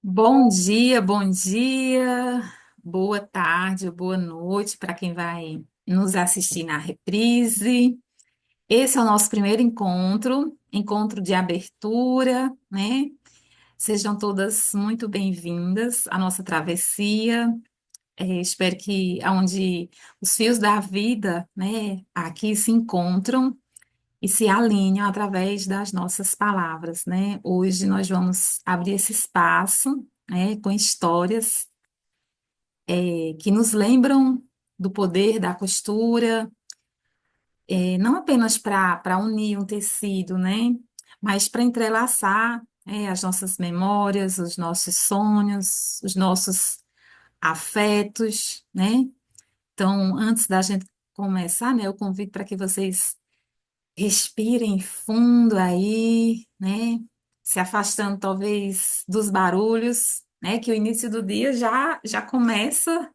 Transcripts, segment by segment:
Bom dia, boa tarde, boa noite para quem vai nos assistir na reprise. Esse é o nosso primeiro encontro de abertura, né? Sejam todas muito bem-vindas à nossa travessia. Espero que aonde os fios da vida, né, aqui se encontram e se alinham através das nossas palavras, né? Hoje nós vamos abrir esse espaço, né, com histórias que nos lembram do poder da costura, não apenas para unir um tecido, né, mas para entrelaçar, as nossas memórias, os nossos sonhos, os nossos afetos, né? Então, antes da gente começar, né, eu convido para que vocês respirem fundo aí, né? Se afastando talvez dos barulhos, né? Que o início do dia já começa,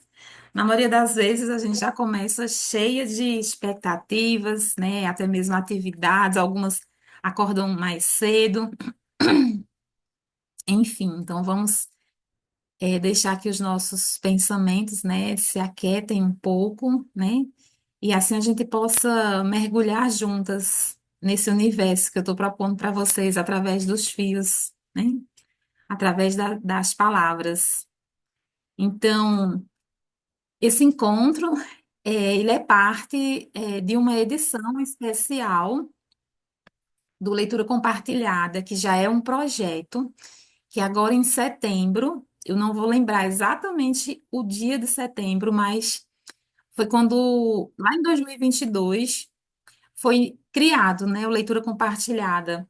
na maioria das vezes a gente já começa cheia de expectativas, né? Até mesmo atividades, algumas acordam mais cedo, enfim. Então vamos deixar que os nossos pensamentos, né, se aquietem um pouco, né? E assim a gente possa mergulhar juntas nesse universo que eu estou propondo para vocês através dos fios, né? Através das palavras. Então, esse encontro, ele é parte, de uma edição especial do Leitura Compartilhada, que já é um projeto que agora em setembro, eu não vou lembrar exatamente o dia de setembro, mas foi quando, lá em 2022, foi criado, né, o Leitura Compartilhada.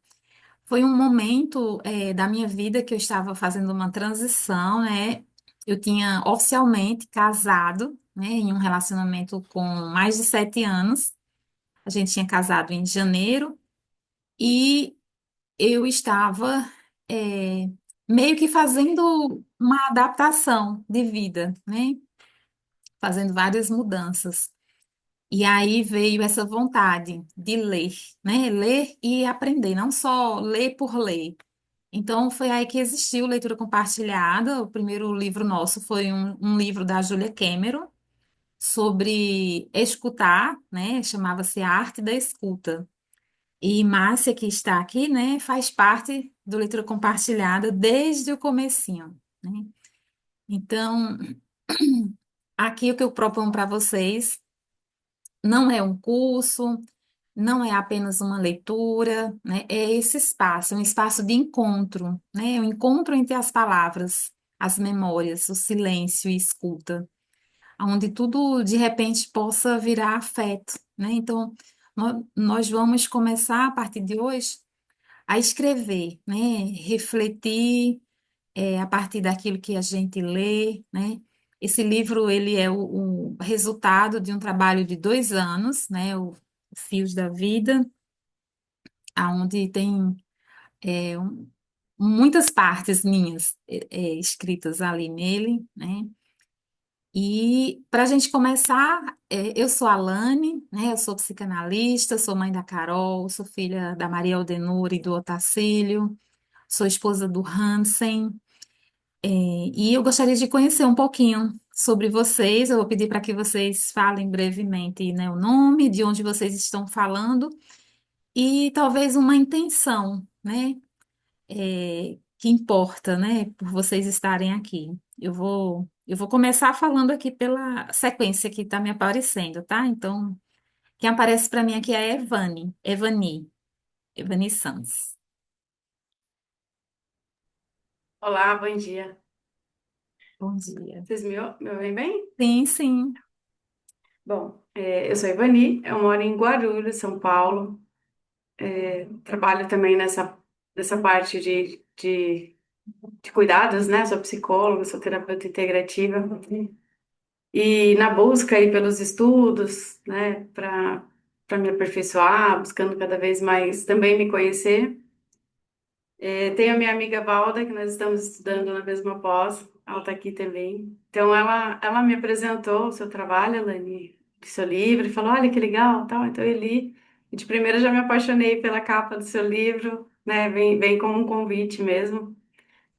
Foi um momento, da minha vida que eu estava fazendo uma transição, né? Eu tinha oficialmente casado, né, em um relacionamento com mais de 7 anos. A gente tinha casado em janeiro e eu estava, meio que fazendo uma adaptação de vida, né? Fazendo várias mudanças. E aí veio essa vontade de ler, né? Ler e aprender, não só ler por ler. Então foi aí que existiu Leitura Compartilhada. O primeiro livro nosso foi um livro da Julia Cameron sobre escutar, né? Chamava-se A Arte da Escuta. E Márcia, que está aqui, né, faz parte do Leitura Compartilhada desde o comecinho, né? Então, aqui o que eu proponho para vocês não é um curso, não é apenas uma leitura, né? É esse espaço, é um espaço de encontro, né? O encontro entre as palavras, as memórias, o silêncio e escuta, onde tudo de repente possa virar afeto, né? Então, nós vamos começar a partir de hoje a escrever, né? Refletir, a partir daquilo que a gente lê, né? Esse livro, ele é o resultado de um trabalho de 2 anos, né? O Fios da Vida, aonde tem muitas partes minhas escritas ali nele, né? E para a gente começar, eu sou a Lane, né? Eu sou psicanalista, sou mãe da Carol, sou filha da Maria Aldenor e do Otacílio, sou esposa do Hansen. E eu gostaria de conhecer um pouquinho sobre vocês. Eu vou pedir para que vocês falem brevemente, né, o nome, de onde vocês estão falando e talvez uma intenção, né, que importa, né, por vocês estarem aqui. Eu vou começar falando aqui pela sequência que está me aparecendo, tá? Então, quem aparece para mim aqui é a Evani Santos. Olá, bom dia. Bom dia. Vocês me ouvem bem? Sim, sim. Bom, eu sou a Ivani, eu moro em Guarulhos, São Paulo. Trabalho também nessa parte de cuidados, né? Sou psicóloga, sou terapeuta integrativa. E na busca aí pelos estudos, né? Para me aperfeiçoar, buscando cada vez mais também me conhecer. Tenho a minha amiga Valda, que nós estamos estudando na mesma pós, ela está aqui também. Então, ela me apresentou o seu trabalho, Elane, o seu livro, e falou: olha que legal, tal. Então, eu li, e de primeira já me apaixonei pela capa do seu livro, né? Vem como um convite mesmo.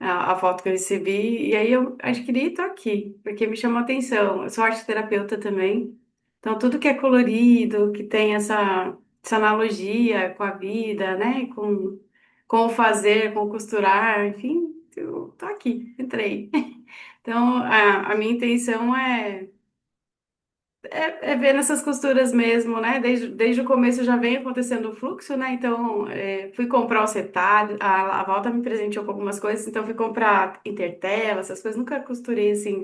a foto que eu recebi, e aí eu adquiri e tô aqui, porque me chamou a atenção. Eu sou arte terapeuta também, então tudo que é colorido, que tem essa analogia com a vida, né? Com o fazer, com o costurar, enfim, eu tô aqui, entrei. Então, a minha intenção é ver nessas costuras mesmo, né? Desde o começo já vem acontecendo o fluxo, né? Então, fui comprar os retalhos, a Volta me presenteou com algumas coisas, então fui comprar intertela, essas coisas. Nunca costurei assim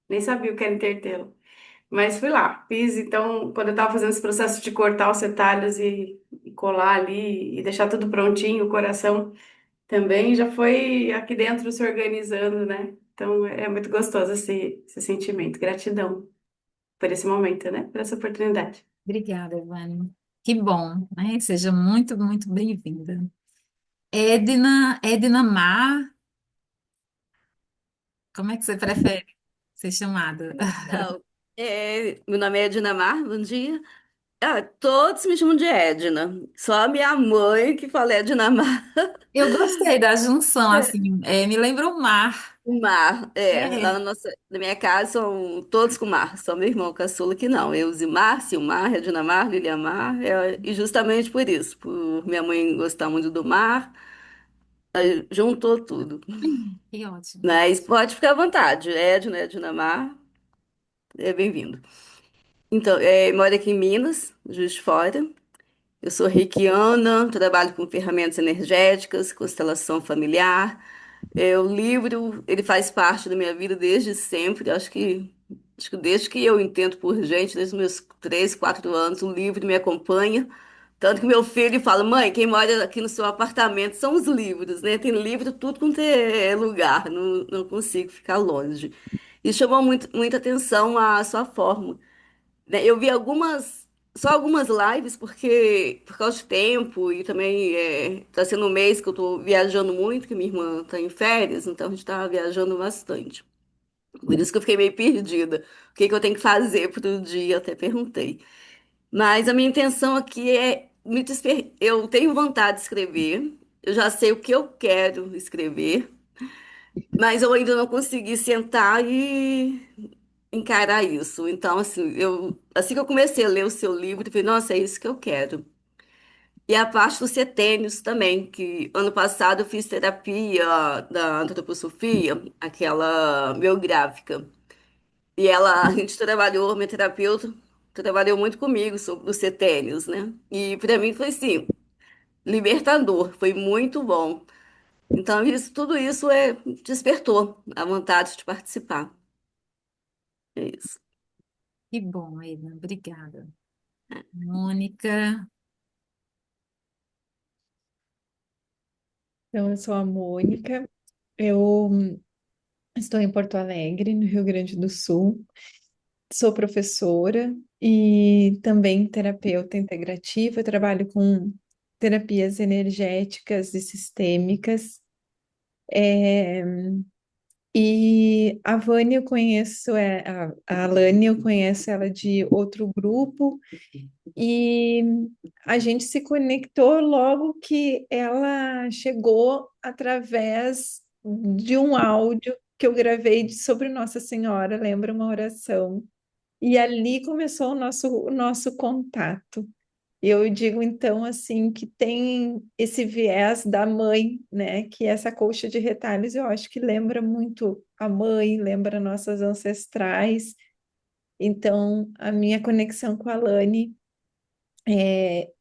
nem sabia o que era intertela. Mas fui lá, fiz. Então, quando eu tava fazendo esse processo de cortar os retalhos e colar ali e deixar tudo prontinho, o coração também já foi aqui dentro se organizando, né? Então, é muito gostoso esse sentimento. Gratidão por esse momento, né? Por essa oportunidade. Obrigada, Ivane. Que bom, né? Seja muito, muito bem-vinda. Edna Mar, como é que você prefere ser chamada? Então, meu nome é Dinamar, bom dia. Ah, todos me chamam de Edna. Só a minha mãe que fala Ednamar. Eu gostei da junção, assim, me lembra o mar. O Mar, lá É, na minha casa são todos com Mar, só meu irmão caçula que não. Eu, Zimar, Silmar, Ednamar, Liliamar, e justamente por isso, por minha mãe gostar muito do mar, aí juntou tudo. que ótimo. Mas pode ficar à vontade, Edna, Ednamar, é bem-vindo. Então, moro aqui em Minas, Juiz de Fora. Eu sou reikiana, trabalho com ferramentas energéticas, constelação familiar. O livro, ele faz parte da minha vida desde sempre. Acho que desde que eu entendo por gente, desde os meus 3, 4 anos, o livro me acompanha. Tanto que meu filho fala, mãe, quem mora aqui no seu apartamento são os livros, né? Tem livro tudo quanto é lugar, não consigo ficar longe. E chamou muita atenção a sua forma, né? Eu vi só algumas lives, porque por causa de tempo e também tá sendo um mês que eu tô viajando muito, que minha irmã tá em férias, então a gente tá viajando bastante. Por isso que eu fiquei meio perdida. O que que eu tenho que fazer pro dia? Eu até perguntei. Mas a minha intenção aqui é eu tenho vontade de escrever, eu já sei o que eu quero escrever, mas eu ainda não consegui sentar e encarar isso. Então, assim que eu comecei a ler o seu livro, eu falei, nossa, é isso que eu quero. E a parte dos setênios também, que ano passado eu fiz terapia da antroposofia, aquela biográfica. E a gente trabalhou, minha terapeuta trabalhou muito comigo sobre os setênios, né? E para mim foi assim, libertador, foi muito bom. Então, tudo isso despertou a vontade de participar. É isso. Que bom, Edna, obrigada. Mônica, Então, eu sou a Mônica, eu estou em Porto Alegre, no Rio Grande do Sul, sou professora e também terapeuta integrativa, trabalho com terapias energéticas e sistêmicas. É, e a Vânia eu conheço, a Alane eu conheço ela de outro grupo, e a gente se conectou logo que ela chegou através de um áudio que eu gravei sobre Nossa Senhora, lembra uma oração. E ali começou o nosso contato. Eu digo então assim que tem esse viés da mãe, né? Que essa colcha de retalhos eu acho que lembra muito a mãe, lembra nossas ancestrais. Então a minha conexão com a Lani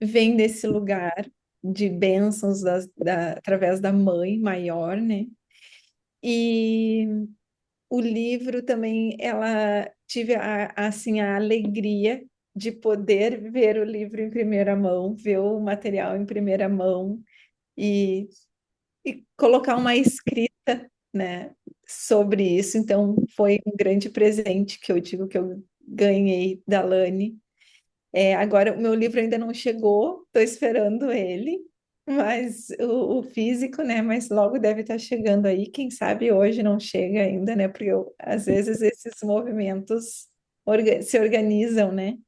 vem desse lugar de bênçãos através da mãe maior, né? E o livro também, ela tive assim a alegria de poder ver o livro em primeira mão, ver o material em primeira mão e, e colocar uma escrita, né, sobre isso. Então, foi um grande presente que eu digo que eu ganhei da Lani. Agora, o meu livro ainda não chegou, estou esperando ele, mas o físico, né? Mas logo deve estar chegando aí. Quem sabe hoje não chega ainda, né? Porque às vezes esses movimentos se organizam, né?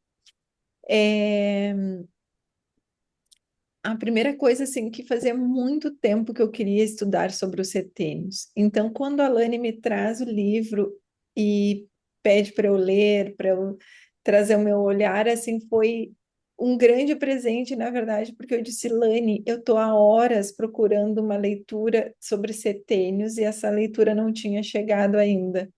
É, a primeira coisa assim que fazia muito tempo que eu queria estudar sobre os setênios. Então, quando a Lani me traz o livro e pede para eu ler, para eu trazer o meu olhar, assim, foi um grande presente, na verdade, porque eu disse, Lani, eu estou há horas procurando uma leitura sobre setênios e essa leitura não tinha chegado ainda.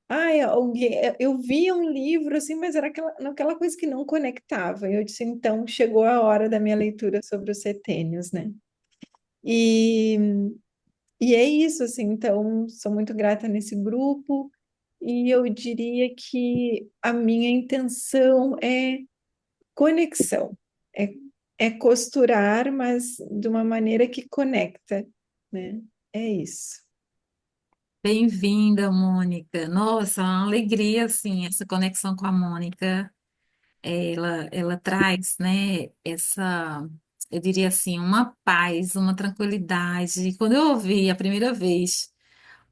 Ai, alguém, eu via um livro assim, mas era aquela coisa que não conectava. Eu disse, então chegou a hora da minha leitura sobre os setênios, né? E, e é isso, assim, então sou muito grata nesse grupo e eu diria que a minha intenção é conexão, é, é costurar, mas de uma maneira que conecta, né? É isso. Bem-vinda, Mônica. Nossa, uma alegria, assim, essa conexão com a Mônica. Ela traz, né, eu diria assim, uma paz, uma tranquilidade. Quando eu ouvi a primeira vez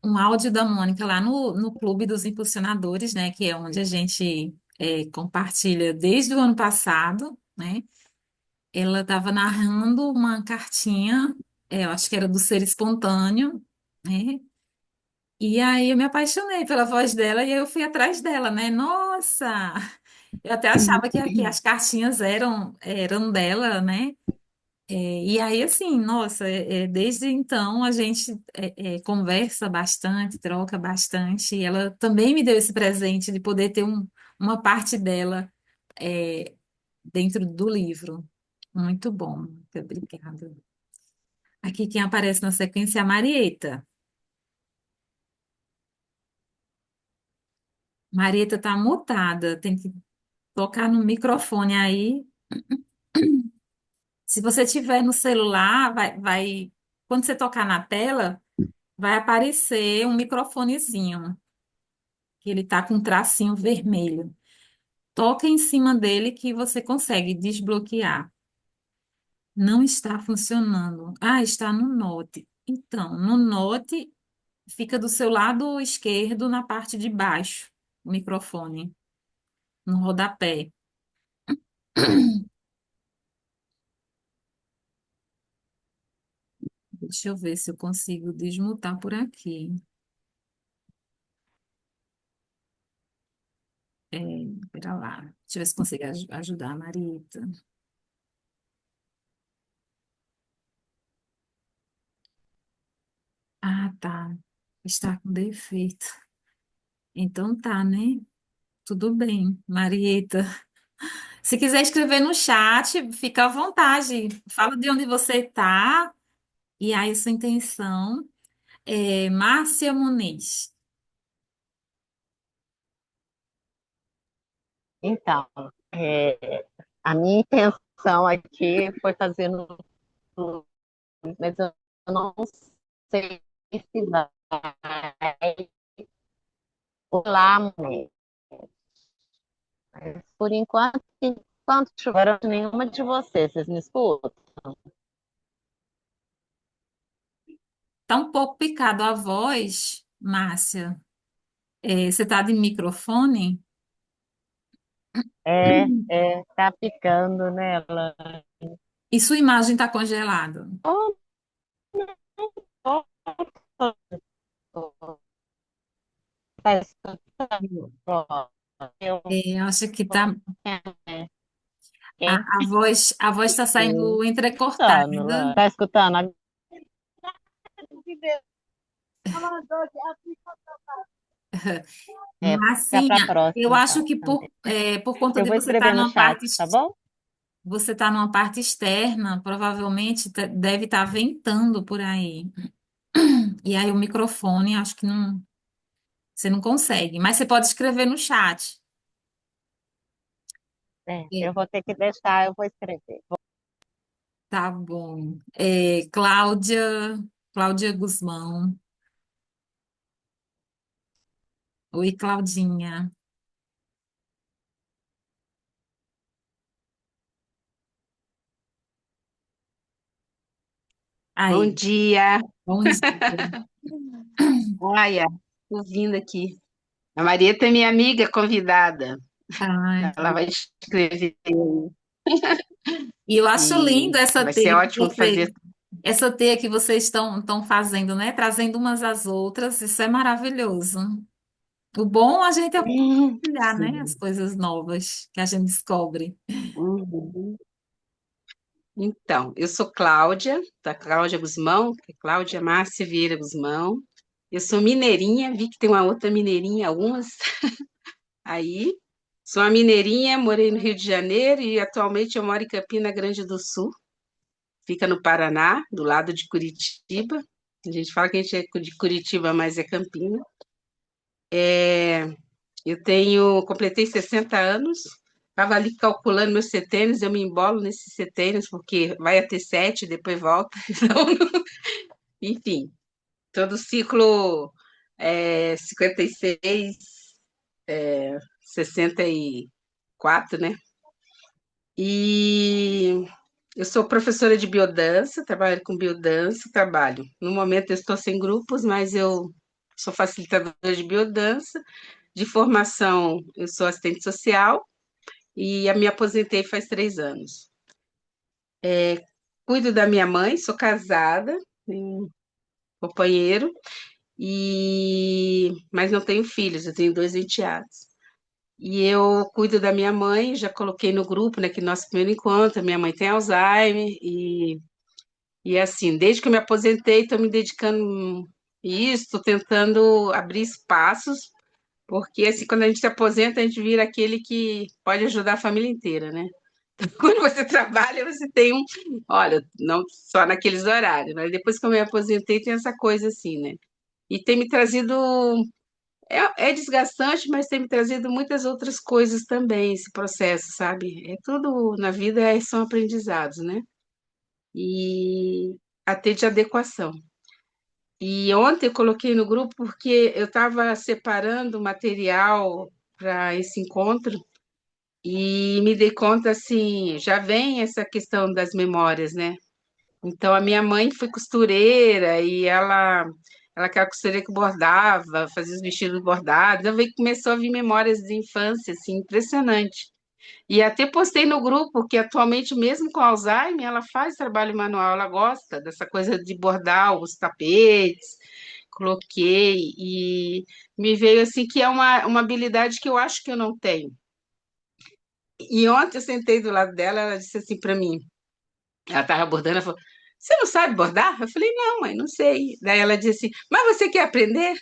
um áudio da Mônica lá no Clube dos Impulsionadores, né, que é onde a gente compartilha desde o ano passado, né, ela estava narrando uma cartinha, eu acho que era do Ser Espontâneo, né, e aí eu me apaixonei pela voz dela e aí eu fui atrás dela, né, nossa! Eu até achava que as cartinhas eram dela, né? E aí, assim, nossa, desde então a gente conversa bastante, troca bastante. E ela também me deu esse presente de poder ter uma parte dela é, dentro do livro. Muito bom, muito obrigada. Aqui quem aparece na sequência é a Marieta. Marieta tá mutada, tem que tocar no microfone aí. Se você tiver no celular, quando você tocar na tela, vai aparecer um microfonezinho, que ele tá com um tracinho vermelho. Toca em cima dele que você consegue desbloquear. Não está funcionando. Ah, está no Note. Então, no Note, fica do seu lado esquerdo, na parte de baixo, o microfone, no rodapé. Deixa eu ver se eu consigo desmutar por aqui. É, pera lá. Deixa eu ver se consigo ajudar a Marita. Ah, tá. Está com defeito. Então tá, né? Tudo bem, Marieta. Se quiser escrever no chat, fica à vontade. Fala de onde você tá e aí sua intenção. Márcia Muniz. Então, a minha intenção aqui foi fazer no Plus, mas eu não sei se vai lá, mulher. Mas, por enquanto tiveram nenhuma de vocês me escutam? Tá um pouco picado a voz, Márcia. Você tá de microfone? Tá ficando nela. E sua imagem tá congelada. Oh, oh, oh, oh, tá escutando? Eu, Eu acho que tá, é, a, quem a voz está saindo escutando, entrecortada. Lana? Tá escutando agora? Fica pra Marcinha, eu próxima, acho então. que por conta Eu de vou escrever no chat, tá bom? você estar numa parte externa, provavelmente deve estar ventando por aí. E aí o microfone, acho que não, você não consegue. Mas você pode escrever no chat. Eu É, vou ter que deixar, eu vou escrever. tá bom. Cláudia Guzmão. Oi, Claudinha. Bom Aí, dia. bom dia. Olha, tô vindo aqui. A Marieta é minha amiga convidada. Ai, Ela vai escrever. E eu acho lindo E vai ser ótimo fazer. essa teia que vocês estão fazendo, né? Trazendo umas às outras, isso é maravilhoso. O bom a gente é compartilhar, né? As Sim. coisas novas que a gente descobre. Uhum. Então, eu sou Cláudia, da Cláudia Guzmão, que é Cláudia Márcia Vieira Guzmão. Eu sou mineirinha, vi que tem uma outra mineirinha, algumas aí. Sou uma mineirinha, morei no Rio de Janeiro e atualmente eu moro em Campina Grande do Sul, fica no Paraná, do lado de Curitiba. A gente fala que a gente é de Curitiba, mas é Campina. Completei 60 anos, estava ali calculando meus setênios, eu me embolo nesses setênios, porque vai até 7, depois volta. Então, enfim, todo ciclo 56, 64, né? E eu sou professora de biodança, trabalho com biodança, trabalho. No momento eu estou sem grupos, mas eu sou facilitadora de biodança. De formação, eu sou assistente social e me aposentei faz 3 anos. Cuido da minha mãe, sou casada, tenho um companheiro, mas não tenho filhos, eu tenho 2 enteados. E eu cuido da minha mãe, já coloquei no grupo, né, que nosso primeiro encontro, minha mãe tem Alzheimer, e assim, desde que eu me aposentei, estou me dedicando a isso, estou tentando abrir espaços, porque assim, quando a gente se aposenta, a gente vira aquele que pode ajudar a família inteira, né? Quando você trabalha, você tem olha, não só naqueles horários, mas depois que eu me aposentei, tem essa coisa assim, né? E tem me trazido, é desgastante, mas tem me trazido muitas outras coisas também, esse processo, sabe? É tudo na vida são aprendizados, né? E até de adequação. E ontem eu coloquei no grupo porque eu estava separando material para esse encontro e me dei conta assim, já vem essa questão das memórias, né? Então a minha mãe foi costureira e ela que era costureira que bordava, fazia os vestidos bordados. Eu vi que começou a vir memórias de infância assim, impressionante. E até postei no grupo que atualmente mesmo com Alzheimer, ela faz trabalho manual, ela gosta dessa coisa de bordar os tapetes. Coloquei e me veio assim que é uma habilidade que eu acho que eu não tenho. E ontem eu sentei do lado dela, ela disse assim para mim, ela estava bordando, ela falou, você não sabe bordar? Eu falei, não, mãe, não sei. Daí ela disse assim, mas você quer aprender?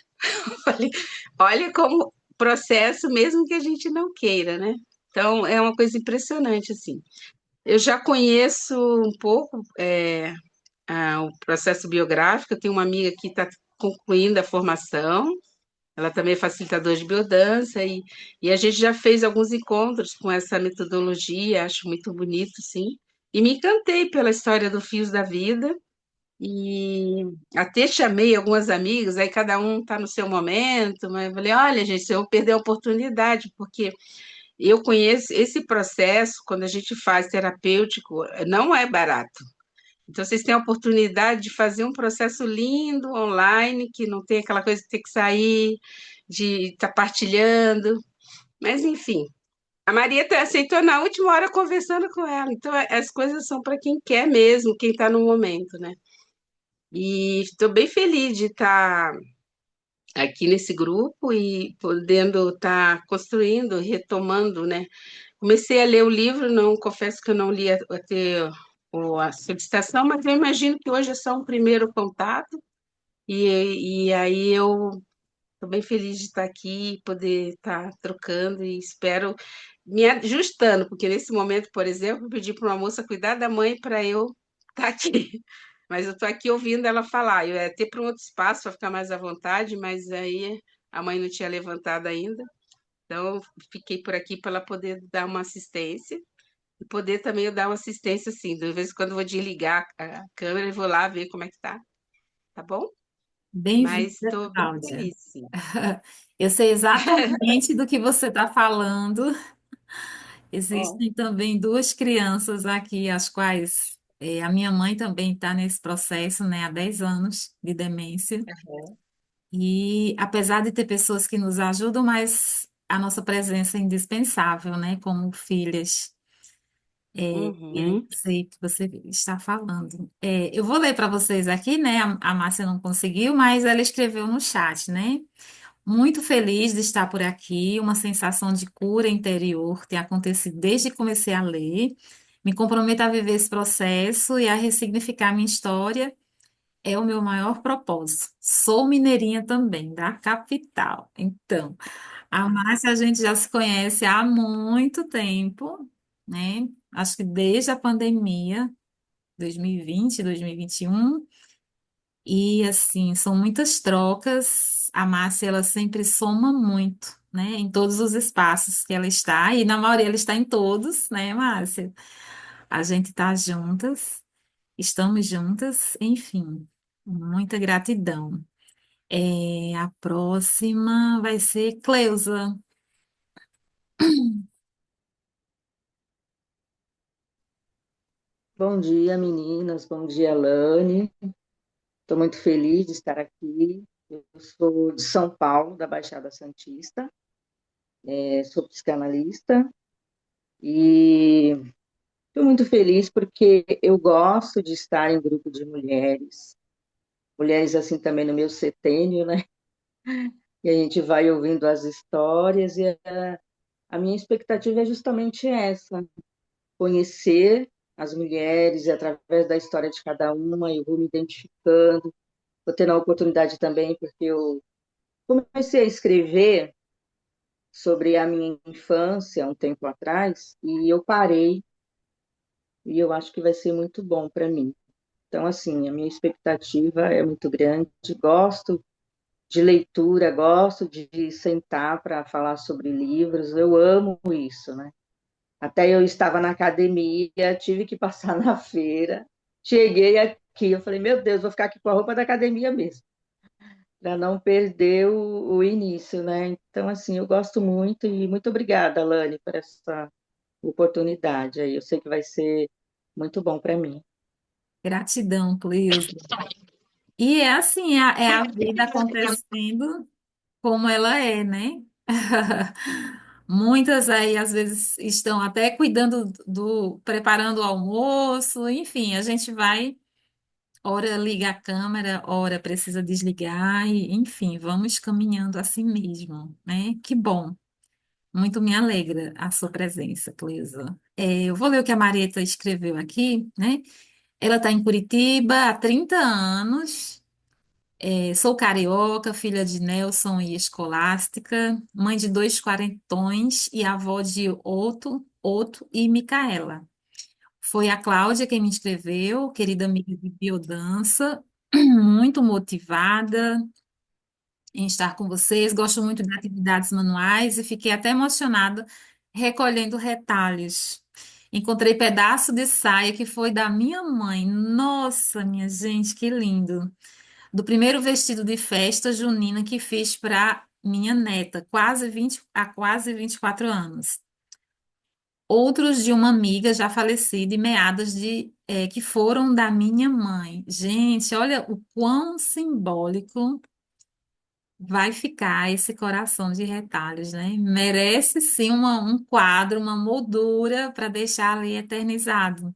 Eu falei, olha como processo mesmo que a gente não queira, né? Então, é uma coisa impressionante, assim. Eu já conheço um pouco o processo biográfico, eu tenho uma amiga que está concluindo a formação, ela também é facilitadora de biodança, e a gente já fez alguns encontros com essa metodologia, acho muito bonito, sim. E me encantei pela história do Fios da Vida, e até chamei algumas amigas, aí cada um está no seu momento, mas eu falei, olha, gente, eu vou perder a oportunidade, porque eu conheço esse processo, quando a gente faz terapêutico, não é barato. Então, vocês têm a oportunidade de fazer um processo lindo online, que não tem aquela coisa de ter que sair, de estar partilhando. Mas, enfim, a Maria aceitou na última hora conversando com ela. Então, as coisas são para quem quer mesmo, quem está no momento, né? E estou bem feliz de estar aqui nesse grupo e podendo estar construindo, retomando, né? Comecei a ler o livro, não confesso que eu não li até a solicitação, mas eu imagino que hoje é só um primeiro contato, e aí eu estou bem feliz de estar aqui, poder estar trocando, e espero me ajustando, porque nesse momento, por exemplo, eu pedi para uma moça cuidar da mãe para eu estar aqui. Mas eu estou aqui ouvindo ela falar. Eu ia ter para um outro espaço para ficar mais à vontade, mas aí a mãe não tinha levantado ainda. Então, eu fiquei por aqui para ela poder dar uma assistência e poder também eu dar uma assistência assim. De vez em quando eu vou desligar a câmera e vou lá ver como é que tá bom? Bem-vinda, Mas estou bem Cláudia. feliz, sim. Eu sei exatamente do que você está falando. Ó, Existem também duas crianças aqui, as quais a minha mãe também está nesse processo, né, há 10 anos de demência. E apesar de ter pessoas que nos ajudam, mas a nossa presença é indispensável, né, como filhas. E aí Uhum. eu sei que você está falando. Eu vou ler para vocês aqui, né? A Márcia não conseguiu, mas ela escreveu no chat, né? Muito feliz de estar por aqui, uma sensação de cura interior tem acontecido desde que comecei a ler. Me comprometo a viver esse processo e a ressignificar minha história é o meu maior propósito. Sou mineirinha também, da capital. Então, a Márcia a gente já se conhece há muito tempo, né? Acho que desde a pandemia, 2020, 2021. E assim, são muitas trocas. A Márcia, ela sempre soma muito, né? Em todos os espaços que ela está, e na maioria ela está em todos, né, Márcia? A gente está juntas, estamos juntas, enfim, muita gratidão. A próxima vai ser Cleusa. Bom dia, meninas. Bom dia, Lane. Estou muito feliz de estar aqui. Eu sou de São Paulo, da Baixada Santista. Sou psicanalista e estou muito feliz porque eu gosto de estar em grupo de mulheres. Mulheres assim também no meu setênio, né? E a gente vai ouvindo as histórias e a minha expectativa é justamente essa, conhecer as mulheres e através da história de cada uma eu vou me identificando. Vou tendo a oportunidade também, porque eu comecei a escrever sobre a minha infância um tempo atrás, e eu parei, e eu acho que vai ser muito bom para mim. Então, assim, a minha expectativa é muito grande, gosto de leitura, gosto de sentar para falar sobre livros, eu amo isso, né? Até eu estava na academia, tive que passar na feira, cheguei aqui, eu falei, meu Deus, vou ficar aqui com a roupa da academia mesmo, para não perder o início, né? Então, assim, eu gosto muito e muito obrigada, Lani, por essa oportunidade aí. Eu sei que vai ser muito bom para mim. Gratidão, Cleusa. E é assim, é a vida acontecendo como ela é, né? Muitas aí às vezes estão até cuidando preparando o almoço, enfim, a gente vai, ora liga a câmera, ora precisa desligar, e, enfim, vamos caminhando assim mesmo, né? Que bom, muito me alegra a sua presença, Cleusa. Eu vou ler o que a Marieta escreveu aqui, né? Ela está em Curitiba há 30 anos. Sou carioca, filha de Nelson e Escolástica, mãe de dois quarentões e avó de Otto e Micaela. Foi a Cláudia quem me inscreveu, querida amiga de biodança, muito motivada em estar com vocês. Gosto muito de atividades manuais e fiquei até emocionada recolhendo retalhos. Encontrei pedaço de saia que foi da minha mãe. Nossa, minha gente, que lindo! Do primeiro vestido de festa junina que fiz para minha neta, há quase 24 anos. Outros de uma amiga já falecida e meadas que foram da minha mãe. Gente, olha o quão simbólico vai ficar esse coração de retalhos, né? Merece sim um quadro, uma moldura para deixar ali eternizado.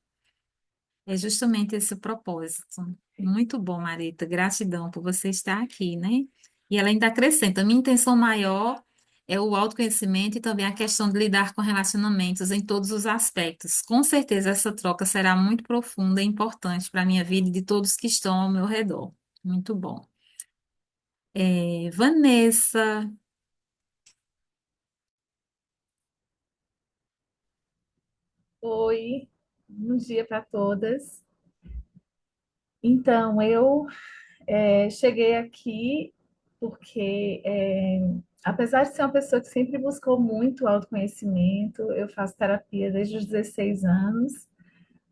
É justamente esse o propósito. Muito bom, Marita. Gratidão por você estar aqui, né? E ela ainda acrescenta: minha intenção maior é o autoconhecimento e também a questão de lidar com relacionamentos em todos os aspectos. Com certeza, essa troca será muito profunda e importante para a minha vida e de todos que estão ao meu redor. Muito bom. Vanessa, Oi, bom dia para todas. Então, eu cheguei aqui porque, apesar de ser uma pessoa que sempre buscou muito autoconhecimento, eu faço terapia desde os 16 anos.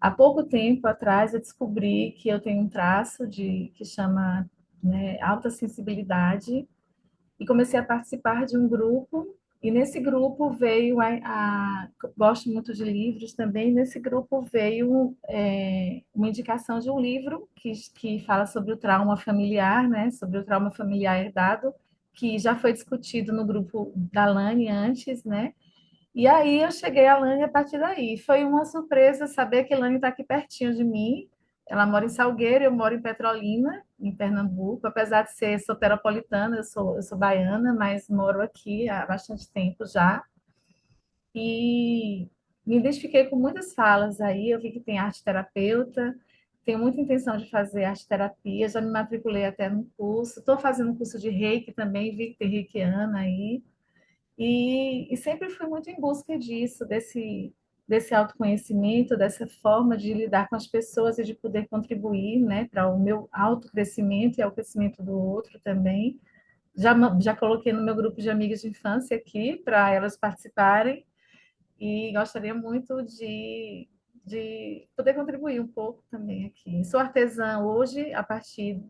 Há pouco tempo atrás, eu descobri que eu tenho um traço que chama, né, alta sensibilidade, e comecei a participar de um grupo. E nesse grupo veio gosto muito de livros também. Nesse grupo veio uma indicação de um livro que fala sobre o trauma familiar, né? Sobre o trauma familiar herdado, que já foi discutido no grupo da Lani antes, né? E aí eu cheguei a Lani a partir daí. Foi uma surpresa saber que Lani está aqui pertinho de mim. Ela mora em Salgueiro, eu moro em Petrolina, em Pernambuco. Apesar de ser soteropolitana, eu sou baiana, mas moro aqui há bastante tempo já. E me identifiquei com muitas falas aí. Eu vi que tem arte terapeuta, tenho muita intenção de fazer arte terapia, já me matriculei até no curso. Estou fazendo um curso de Reiki também, vi que tem reikiana aí. E sempre fui muito em busca disso, desse autoconhecimento, dessa forma de lidar com as pessoas e de poder contribuir, né, para o meu autocrescimento e ao crescimento do outro também. Já coloquei no meu grupo de amigas de infância aqui para elas participarem e gostaria muito de poder contribuir um pouco também aqui. Sou artesã hoje, a partir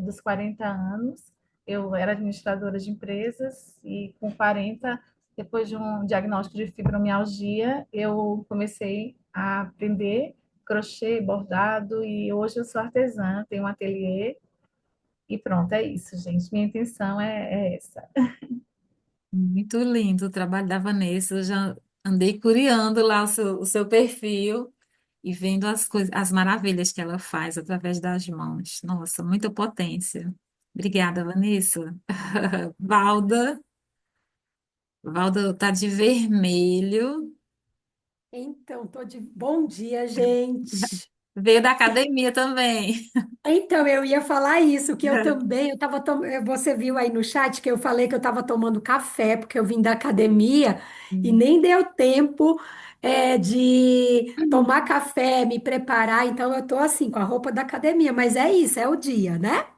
dos 40 anos. Eu era administradora de empresas e com 40, depois de um diagnóstico de fibromialgia, eu comecei a aprender crochê, bordado e hoje eu sou artesã, tenho um ateliê e pronto, é isso, gente. Minha intenção é essa. Muito lindo o trabalho da Vanessa. Eu já andei curiando lá o seu perfil e vendo as coisas, as maravilhas que ela faz através das mãos. Nossa, muita potência. Obrigada, Vanessa. Valda, Valda tá de vermelho. Então, bom dia, gente. Veio da academia também. Então, eu ia falar isso, que eu também, você viu aí no chat que eu falei que eu estava tomando café, porque eu vim da academia e nem deu tempo, de tomar café, me preparar, então eu tô assim, com a roupa da academia, mas é isso, é o dia, né?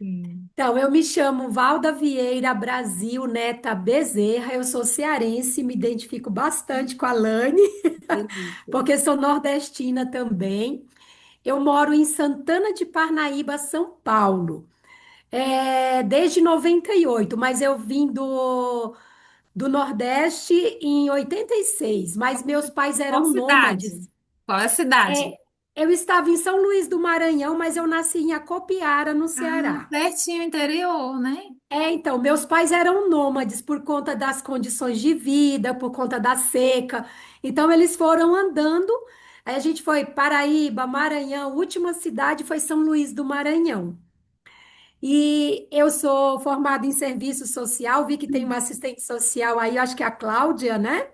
Sim, Então, eu me chamo Valda Vieira Brasil Neta Bezerra, eu sou cearense, me identifico bastante com a Lane, delícia. porque sou nordestina também. Eu moro em Santana de Parnaíba, São Paulo, desde 98, mas eu vim do Nordeste em 86, mas meus pais Qual eram cidade? nômades. Qual é a cidade? É, eu estava em São Luís do Maranhão, mas eu nasci em Acopiara, no Ah, Ceará. pertinho interior, né? Então, meus pais eram nômades por conta das condições de vida, por conta da seca. Então, eles foram andando. Aí a gente foi Paraíba, Maranhão, a última cidade foi São Luís do Maranhão. E eu sou formada em serviço social, vi que tem uma assistente social aí, acho que é a Cláudia, né?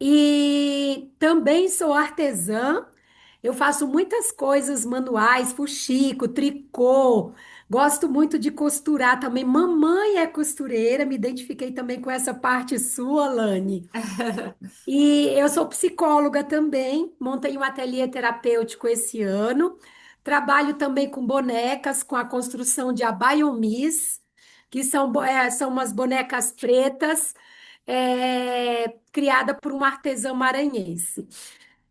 E também sou artesã. Eu faço muitas coisas manuais, fuxico, tricô. Gosto muito de costurar também. Mamãe é costureira, me identifiquei também com essa parte sua, Lane. E eu sou psicóloga também, montei um ateliê terapêutico esse ano. Trabalho também com bonecas, com a construção de abaiomis, que são umas bonecas pretas, criada por um artesão maranhense.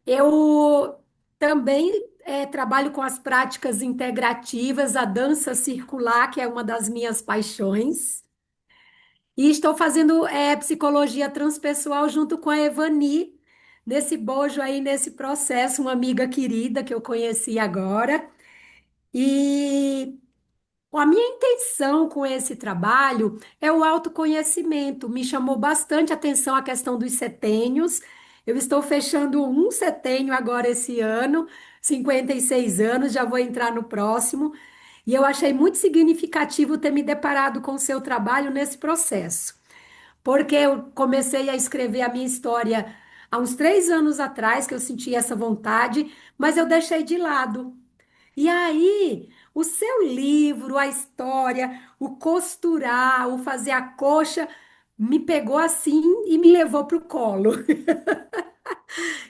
Eu também trabalho com as práticas integrativas, a dança circular, que é uma das minhas paixões. E estou fazendo psicologia transpessoal junto com a Evani, nesse bojo aí, nesse processo, uma amiga querida que eu conheci agora. E a minha intenção com esse trabalho é o autoconhecimento. Me chamou bastante atenção a questão dos setênios. Eu estou fechando um setênio agora esse ano, 56 anos, já vou entrar no próximo. E eu achei muito significativo ter me deparado com o seu trabalho nesse processo, porque eu comecei a escrever a minha história há uns 3 anos atrás, que eu senti essa vontade, mas eu deixei de lado. E aí, o seu livro, a história, o costurar, o fazer a coxa, me pegou assim e me levou para o colo.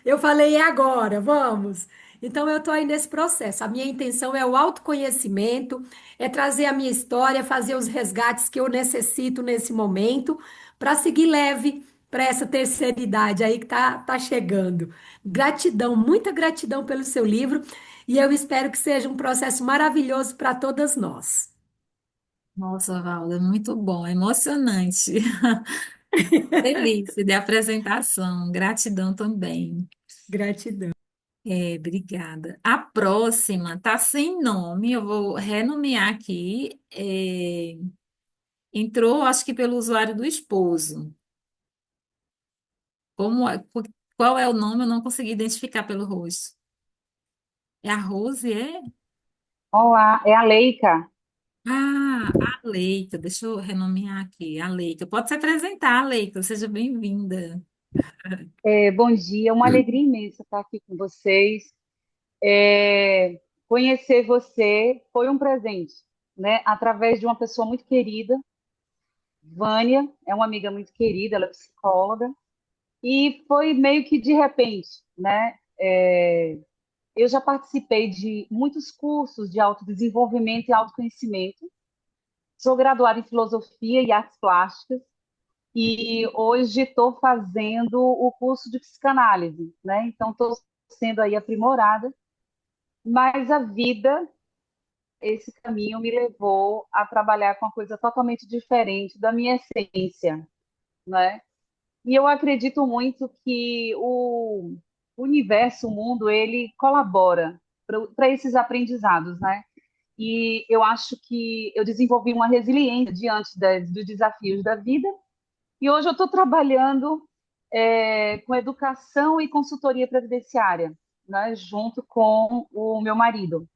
Eu falei, é agora, vamos. Então, eu estou aí nesse processo. A minha intenção é o autoconhecimento, é trazer a minha história, fazer os resgates que eu necessito nesse momento, para seguir leve para essa terceira idade aí que tá chegando. Gratidão, muita gratidão pelo seu livro, e eu espero que seja um processo maravilhoso para todas nós. Nossa, Valda, muito bom, emocionante. Delícia de apresentação, gratidão também. Gratidão. Obrigada. A próxima tá sem nome, eu vou renomear aqui. Entrou, acho que pelo usuário do esposo. Como é, qual é o nome? Eu não consegui identificar pelo rosto. É a Rose, é? Olá, é a Leica. Ah, a Leita, deixa eu renomear aqui, a Leita. Pode se apresentar, Leita, seja bem-vinda. Bom dia, uma alegria imensa estar aqui com vocês. É, Conhecer você foi um presente, né? Através de uma pessoa muito querida, Vânia, é uma amiga muito querida, ela é psicóloga, e foi meio que de repente, né? Eu já participei de muitos cursos de autodesenvolvimento e autoconhecimento. Sou graduada em filosofia e artes plásticas. E hoje estou fazendo o curso de psicanálise, né? Então estou sendo aí aprimorada, mas a vida, esse caminho me levou a trabalhar com uma coisa totalmente diferente da minha essência, né? E eu acredito muito que o universo, o mundo, ele colabora para esses aprendizados, né? E eu acho que eu desenvolvi uma resiliência diante dos desafios da vida e hoje eu estou trabalhando com educação e consultoria previdenciária, né, junto com o meu marido.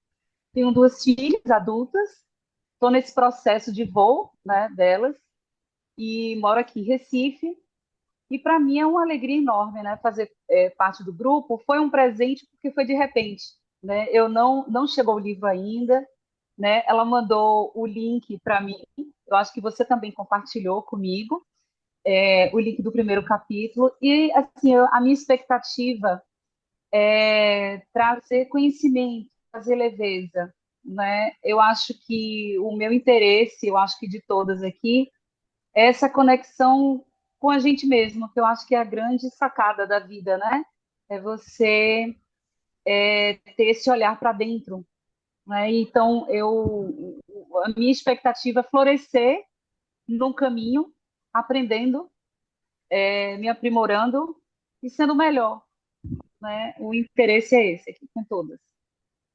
Tenho duas filhas adultas, estou nesse processo de voo, né, delas, e moro aqui em Recife. E para mim é uma alegria enorme, né, fazer parte do grupo. Foi um presente porque foi de repente, né? Eu não chegou o livro ainda, né? Ela mandou o link para mim. Eu acho que você também compartilhou comigo o link do primeiro capítulo. E, assim, a minha expectativa é trazer conhecimento, trazer leveza, né? Eu acho que o meu interesse, eu acho que de todas aqui, é essa conexão com a gente mesmo, que eu acho que é a grande sacada da vida, né? É você ter esse olhar para dentro, né? Então, a minha expectativa é florescer num caminho, aprendendo, me aprimorando e sendo melhor, né? O interesse é esse aqui com todas.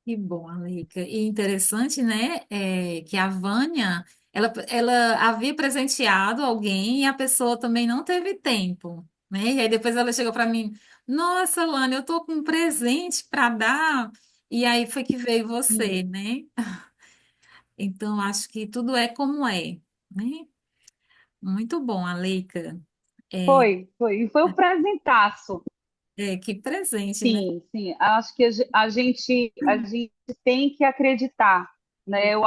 Que bom, Aleika. E interessante, né, que a Vânia, ela havia presenteado alguém e a pessoa também não teve tempo, né? E aí depois ela chegou para mim, nossa, Lana, eu tô com um presente para dar. E aí foi que veio você, Sim. né? Então acho que tudo é como é, né? Muito bom, Aleika. É, Foi. E foi um presentaço. que presente, né? Sim, sim. Acho que a gente tem que acreditar, né? Eu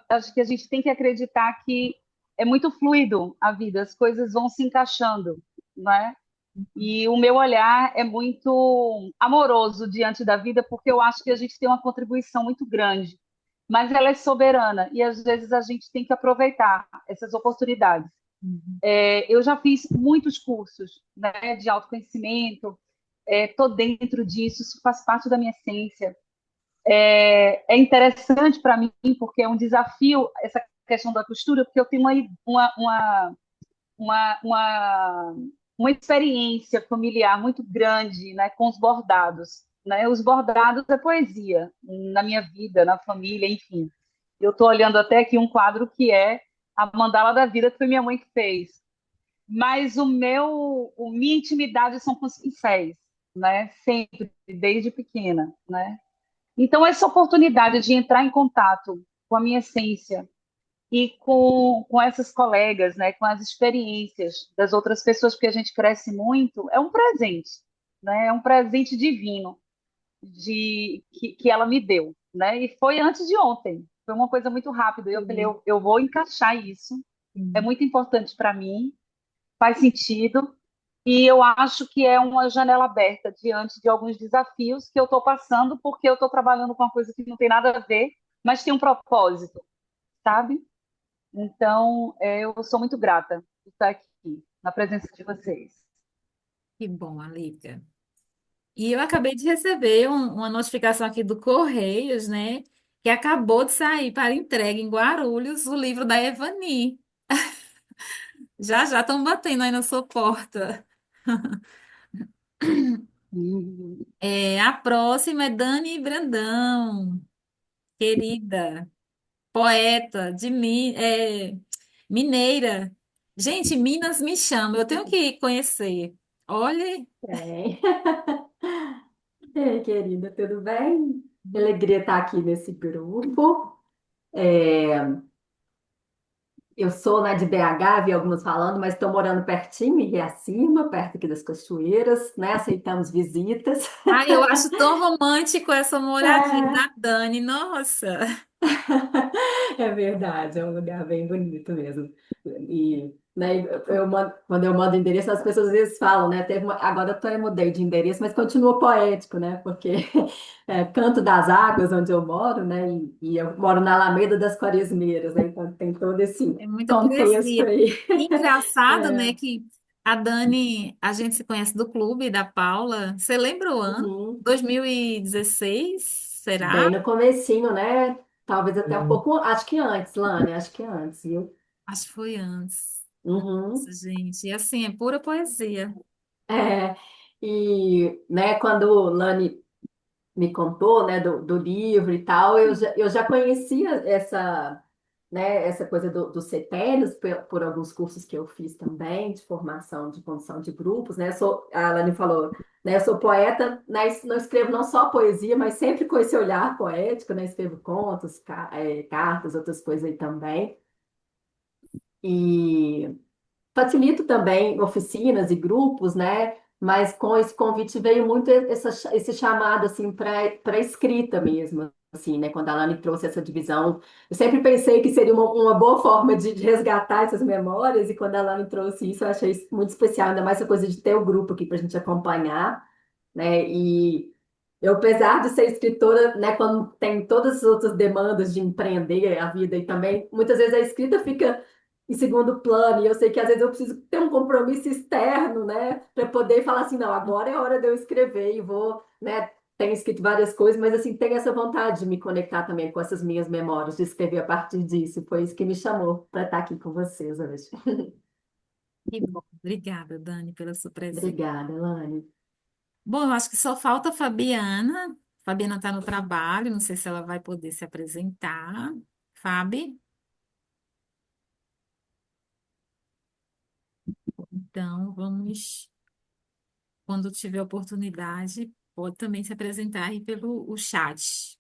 acho que a gente tem que acreditar que é muito fluido a vida, as coisas vão se encaixando, né? E o meu olhar é muito amoroso diante da vida, porque eu acho que a gente tem uma contribuição muito grande, mas ela é soberana e às vezes a gente tem que aproveitar essas oportunidades. Uhum. Eu já fiz muitos cursos, né, de autoconhecimento, estou dentro disso, isso faz parte da minha essência. É interessante para mim, porque é um desafio essa questão da costura, porque eu tenho uma, uma, uma experiência familiar muito grande, né, com os bordados. Né? Os bordados é poesia na minha vida, na família, enfim. Eu estou olhando até aqui um quadro que é a Mandala da Vida, que foi minha mãe que fez. Mas minha intimidade são com os pincéis, né? Sempre, desde pequena, né? Então, essa oportunidade de entrar em contato com a minha essência e com essas colegas, né? Com as experiências das outras pessoas, porque a gente cresce muito, é um presente, né? É um presente divino que ela me deu, né? E foi antes de ontem, foi uma coisa muito rápida. Eu falei, Sim. eu vou encaixar isso, é Sim. muito importante para mim, faz sentido. E eu acho que é uma janela aberta diante de alguns desafios que eu estou passando, porque eu estou trabalhando com uma coisa que não tem nada a ver, mas tem um propósito, sabe? Então, eu sou muito grata por estar aqui, na presença de vocês. Que bom, Aleika. E eu acabei de receber uma notificação aqui do Correios, né? Que acabou de sair para entrega em Guarulhos o livro da Evani. Já já estão batendo aí na sua porta. Uhum. A próxima é Dani Brandão, querida, poeta mineira. Gente, Minas me chama, eu tenho que conhecer. Olhe, Bem. Ei, querida, tudo bem? Que alegria estar aqui nesse grupo. É, eu sou, né, de BH, vi alguns falando, mas estou morando pertinho, em Riacima, perto aqui das cachoeiras, né? Aceitamos visitas. ai, eu acho tão romântico essa moradia É, da Dani, nossa. é verdade, é um lugar bem bonito mesmo. E, né, quando eu mando endereço, as pessoas às vezes falam, né? Agora eu mudei de endereço, mas continua poético, né? Porque é Canto das Águas, onde eu moro, né? E eu moro na Alameda das Quaresmeiras, né? Então tem todo esse É muita contexto poesia. aí. E engraçado, né, É, que a Dani, a gente se conhece do clube da Paula. Você lembra o ano? uhum. 2016, será? Bem no comecinho, né? Talvez até um pouco, acho que antes, Lani, acho que antes, viu? Acho que foi antes. Nossa, Uhum. gente. E assim, é pura poesia. É, e, né, quando Lani me contou, né, do livro e tal, eu já conhecia essa coisa dos cetérios por alguns cursos que eu fiz também, de formação, de condução de grupos, né, a Alane falou, né, eu sou poeta, né, não escrevo não só poesia, mas sempre com esse olhar poético, né, escrevo contos, cartas, outras coisas aí também, e facilito também oficinas e grupos, né? Mas com esse convite veio muito esse chamado assim para escrita mesmo, assim, né? Quando a Alane trouxe essa divisão, eu sempre pensei que seria uma boa forma de resgatar essas memórias e quando a Alane trouxe isso, eu achei isso muito especial, ainda mais essa coisa de ter o grupo aqui para a gente acompanhar, né? E eu, apesar de ser escritora, né, quando tem todas as outras demandas de empreender a vida e também, muitas vezes a escrita fica em segundo plano, e eu sei que às vezes eu preciso ter um compromisso externo, né, para poder falar assim, não, agora é hora de eu escrever e vou, né, tenho escrito várias coisas, mas assim, tenho essa vontade de me conectar também com essas minhas memórias, de escrever a partir disso, foi isso que me chamou para estar aqui com vocês hoje. Que bom. Obrigada, Dani, pela sua presença. Obrigada, Elane. Bom, eu acho que só falta a Fabiana. Fabiana está no trabalho, não sei se ela vai poder se apresentar. Fabi, então vamos, quando tiver oportunidade, pode também se apresentar aí pelo o chat.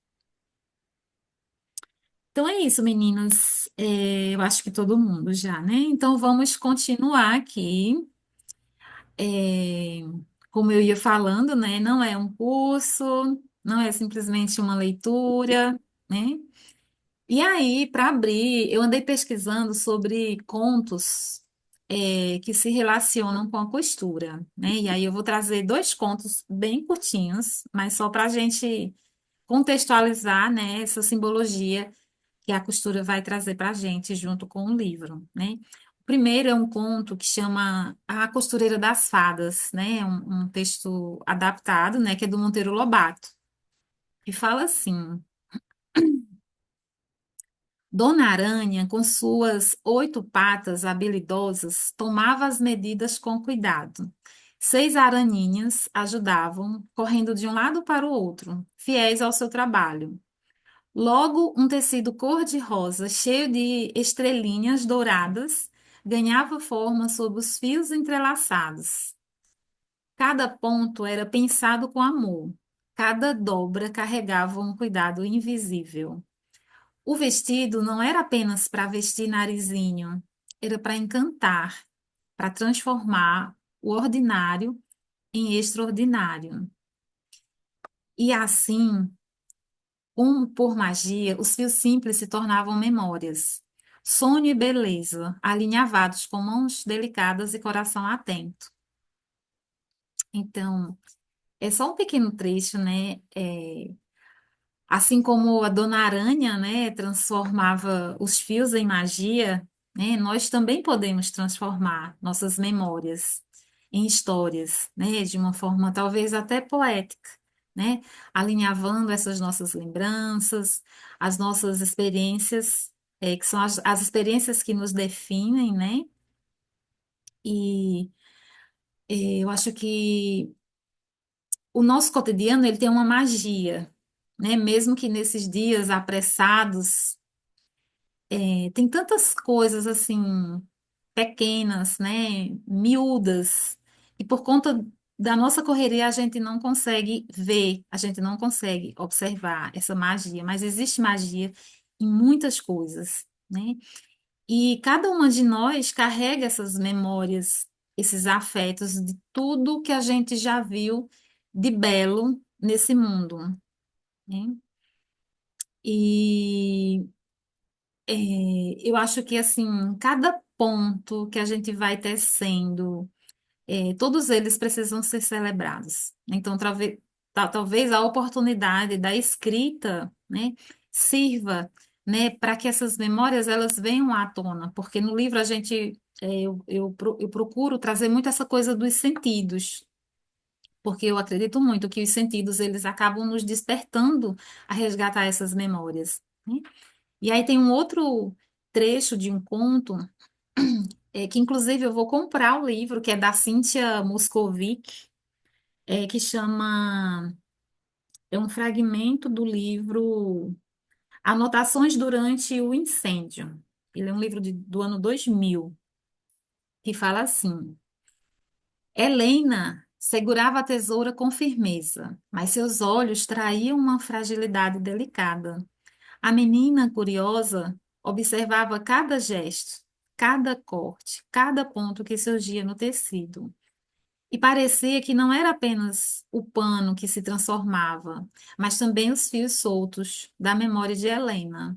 Então é isso, meninas. Eu acho que todo mundo já, né? Então vamos continuar aqui. É, como eu ia falando, né? Não é um curso, não é simplesmente uma leitura, né? E aí, para abrir, eu andei pesquisando sobre contos que se relacionam com a costura, né? E aí eu vou trazer dois contos bem curtinhos, mas só para a gente contextualizar, né, essa simbologia que a costura vai trazer para a gente junto com o livro, né? O primeiro é um conto que chama A Costureira das Fadas, né? Um texto adaptado, né, que é do Monteiro Lobato, e fala assim: Dona Aranha, com suas 8 patas habilidosas, tomava as medidas com cuidado. 6 araninhas ajudavam, correndo de um lado para o outro, fiéis ao seu trabalho. Logo, um tecido cor-de-rosa, cheio de estrelinhas douradas, ganhava forma sob os fios entrelaçados. Cada ponto era pensado com amor, cada dobra carregava um cuidado invisível. O vestido não era apenas para vestir narizinho, era para encantar, para transformar o ordinário em extraordinário. E assim, por magia, os fios simples se tornavam memórias. Sonho e beleza, alinhavados com mãos delicadas e coração atento. Então, é só um pequeno trecho, né? Assim como a Dona Aranha, né, transformava os fios em magia, né, nós também podemos transformar nossas memórias em histórias, né, de uma forma talvez até poética, né, alinhavando essas nossas lembranças, as nossas experiências, que são as experiências que nos definem, né, e eu acho que o nosso cotidiano ele tem uma magia, né? Mesmo que nesses dias apressados, tem tantas coisas assim pequenas, né? Miúdas E por conta da nossa correria, a gente não consegue ver, a gente não consegue observar essa magia, mas existe magia em muitas coisas, né? E cada uma de nós carrega essas memórias, esses afetos de tudo que a gente já viu de belo nesse mundo, né? E é, eu acho que assim, cada ponto que a gente vai tecendo, todos eles precisam ser celebrados. Então, talvez a oportunidade da escrita, né, sirva, né, para que essas memórias elas venham à tona, porque no livro a gente, eu procuro trazer muito essa coisa dos sentidos, porque eu acredito muito que os sentidos eles acabam nos despertando a resgatar essas memórias, né? E aí tem um outro trecho de um conto, que inclusive eu vou comprar o livro, que é da Cíntia Moscovic, que chama, é um fragmento do livro Anotações durante o Incêndio. Ele é um livro do ano 2000 que fala assim: Helena segurava a tesoura com firmeza, mas seus olhos traíam uma fragilidade delicada. A menina, curiosa, observava cada gesto, cada corte, cada ponto que surgia no tecido. E parecia que não era apenas o pano que se transformava, mas também os fios soltos da memória de Helena.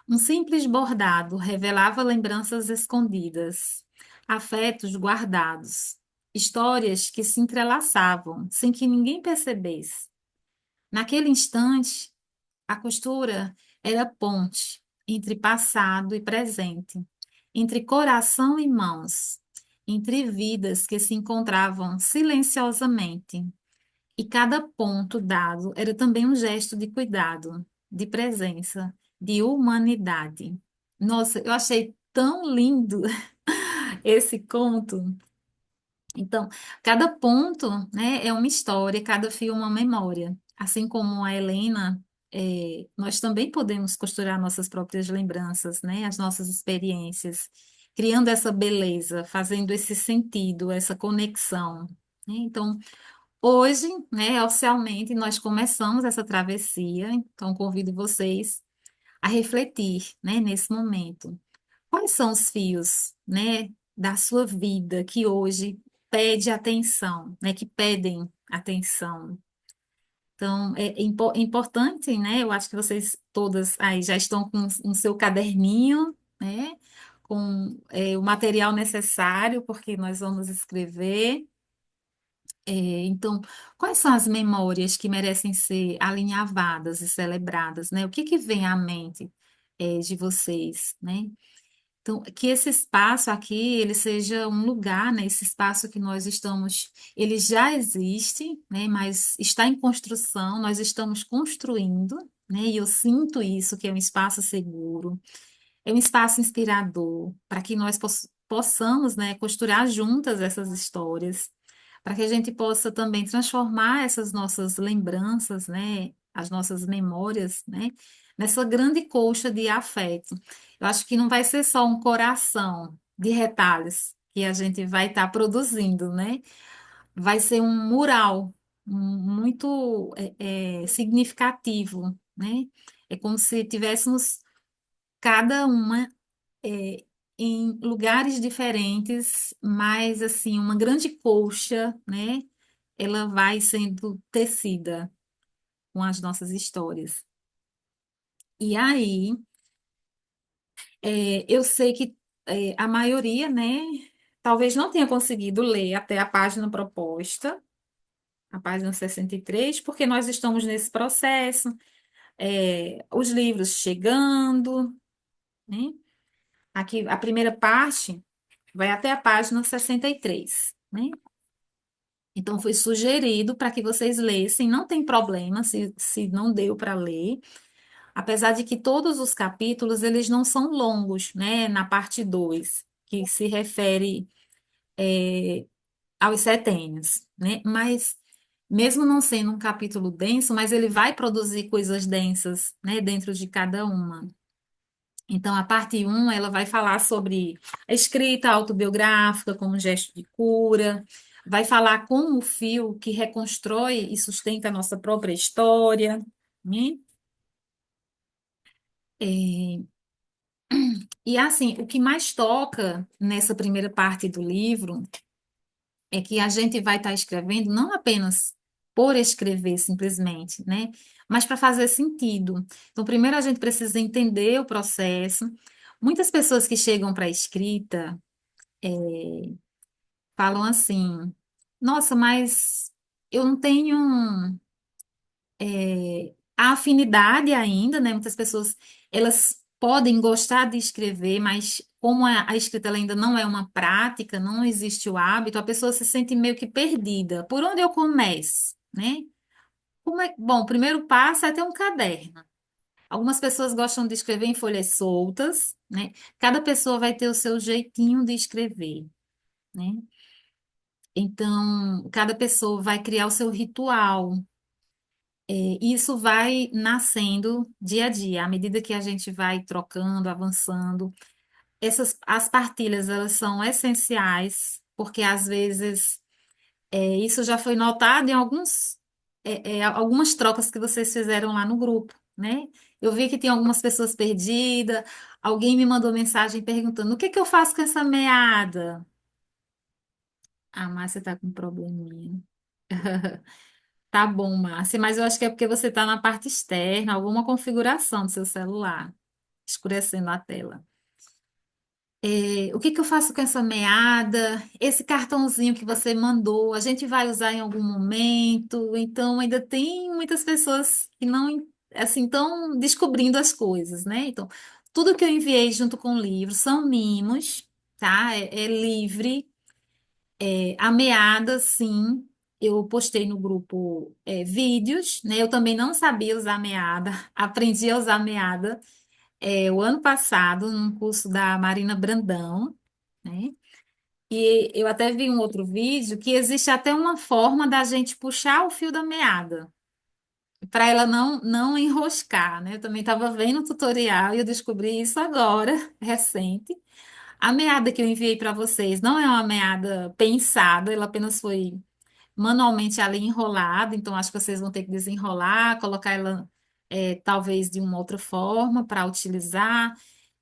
Um simples bordado revelava lembranças escondidas, afetos guardados, histórias que se entrelaçavam sem que ninguém percebesse. Naquele instante, a costura era ponte entre passado e presente, entre coração e mãos, entre vidas que se encontravam silenciosamente. E cada ponto dado era também um gesto de cuidado, de presença, de humanidade. Nossa, eu achei tão lindo esse conto. Então, cada ponto, né, é uma história, cada fio uma memória. Assim como a Helena, nós também podemos costurar nossas próprias lembranças, né, as nossas experiências, criando essa beleza, fazendo esse sentido, essa conexão, né? Então, hoje, né, oficialmente, nós começamos essa travessia, então convido vocês a refletir, né, nesse momento. Quais são os fios, né, da sua vida que hoje pede atenção, né, que pedem atenção? Então, é importante, né? Eu acho que vocês todas aí já estão com o seu caderninho, né, com o material necessário, porque nós vamos escrever. Então, quais são as memórias que merecem ser alinhavadas e celebradas, né? O que que vem à mente, de vocês, né? Então, que esse espaço aqui, ele seja um lugar, né? Esse espaço que nós estamos, ele já existe, né? Mas está em construção, nós estamos construindo, né? E eu sinto isso, que é um espaço seguro, é um espaço inspirador, para que nós possamos, né, costurar juntas essas histórias, para que a gente possa também transformar essas nossas lembranças, né, as nossas memórias, né, nessa grande colcha de afeto. Eu acho que não vai ser só um coração de retalhos que a gente vai estar produzindo, né? Vai ser um mural muito significativo, né? É como se tivéssemos cada uma é, em lugares diferentes, mas assim, uma grande colcha, né? Ela vai sendo tecida com as nossas histórias. E aí, eu sei que a maioria, né, talvez não tenha conseguido ler até a página proposta, a página 63, porque nós estamos nesse processo, os livros chegando, né? Aqui, a primeira parte vai até a página 63, né? Então, foi sugerido para que vocês lessem, não tem problema se não deu para ler, apesar de que todos os capítulos, eles não são longos, né, na parte 2 que se refere aos setênios, né, mas mesmo não sendo um capítulo denso, mas ele vai produzir coisas densas, né, dentro de cada uma. Então, a parte ela vai falar sobre a escrita autobiográfica como gesto de cura, vai falar como o fio que reconstrói e sustenta a nossa própria história, né? É, e assim, o que mais toca nessa primeira parte do livro é que a gente vai estar escrevendo não apenas por escrever simplesmente, né? Mas para fazer sentido. Então, primeiro a gente precisa entender o processo. Muitas pessoas que chegam para a escrita falam assim: nossa, mas eu não tenho a afinidade ainda, né? Muitas pessoas elas podem gostar de escrever, mas como a escrita ela ainda não é uma prática, não existe o hábito, a pessoa se sente meio que perdida. Por onde eu começo, né? Bom, o primeiro passo é ter um caderno. Algumas pessoas gostam de escrever em folhas soltas, né? Cada pessoa vai ter o seu jeitinho de escrever, né? Então, cada pessoa vai criar o seu ritual. E isso vai nascendo dia a dia, à medida que a gente vai trocando, avançando. As partilhas, elas são essenciais, porque às vezes isso já foi notado em algumas trocas que vocês fizeram lá no grupo, né? Eu vi que tem algumas pessoas perdidas, alguém me mandou mensagem perguntando: o que que eu faço com essa meada? Ah, Márcia tá com um probleminha. Tá bom, Márcia, mas eu acho que é porque você está na parte externa, alguma configuração do seu celular, escurecendo a tela. O que que eu faço com essa meada? Esse cartãozinho que você mandou, a gente vai usar em algum momento, então ainda tem muitas pessoas que não, assim, estão descobrindo as coisas, né? Então, tudo que eu enviei junto com o livro são mimos, tá? É livre. A meada, sim, eu postei no grupo vídeos, né? Eu também não sabia usar meada, aprendi a usar meada o ano passado, num curso da Marina Brandão, né? E eu até vi um outro vídeo que existe até uma forma da gente puxar o fio da meada, para ela não enroscar, né? Eu também estava vendo o tutorial e eu descobri isso agora, recente. A meada que eu enviei para vocês não é uma meada pensada, ela apenas foi manualmente ali enrolada, então acho que vocês vão ter que desenrolar, colocar ela talvez de uma outra forma para utilizar.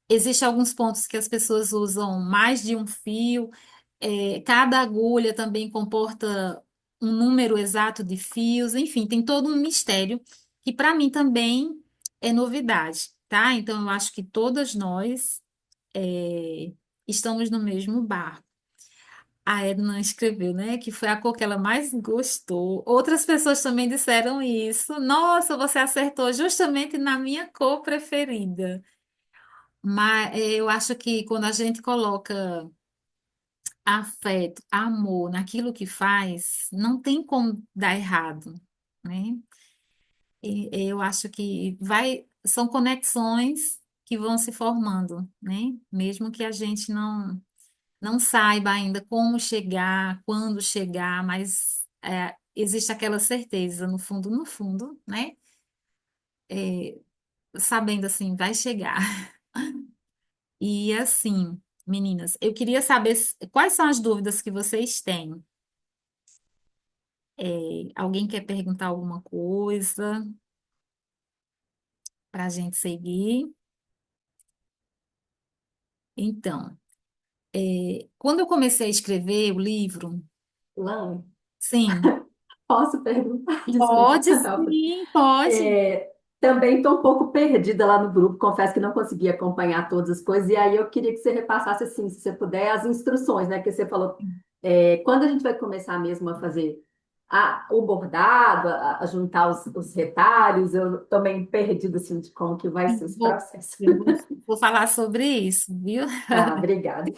Existem alguns pontos que as pessoas usam mais de um fio, cada agulha também comporta um número exato de fios, enfim, tem todo um mistério que para mim também é novidade, tá? Então eu acho que todas nós estamos no mesmo barco. A Edna escreveu, né, que foi a cor que ela mais gostou. Outras pessoas também disseram isso. Nossa, você acertou justamente na minha cor preferida. Mas eu acho que quando a gente coloca afeto, amor naquilo que faz, não tem como dar errado, né? E eu acho que são conexões que vão se formando, né? Mesmo que a gente não saiba ainda como chegar, quando chegar, mas existe aquela certeza no fundo, né? Sabendo assim, vai chegar. E assim, meninas, eu queria saber quais são as dúvidas que vocês têm. Alguém quer perguntar alguma coisa para a gente seguir? Então, quando eu comecei a escrever o livro, Lã, sim, posso perguntar? Desculpa. pode sim, pode. Também estou um pouco perdida lá no grupo, confesso que não consegui acompanhar todas as coisas, e aí eu queria que você repassasse, assim, se você puder, as instruções, né? Que você falou, quando a gente vai começar mesmo a fazer o bordado, a juntar os retalhos, eu estou meio perdida, assim, de como que vai ser esse Vou, processo. eu vou falar sobre isso, viu? Ah, obrigada.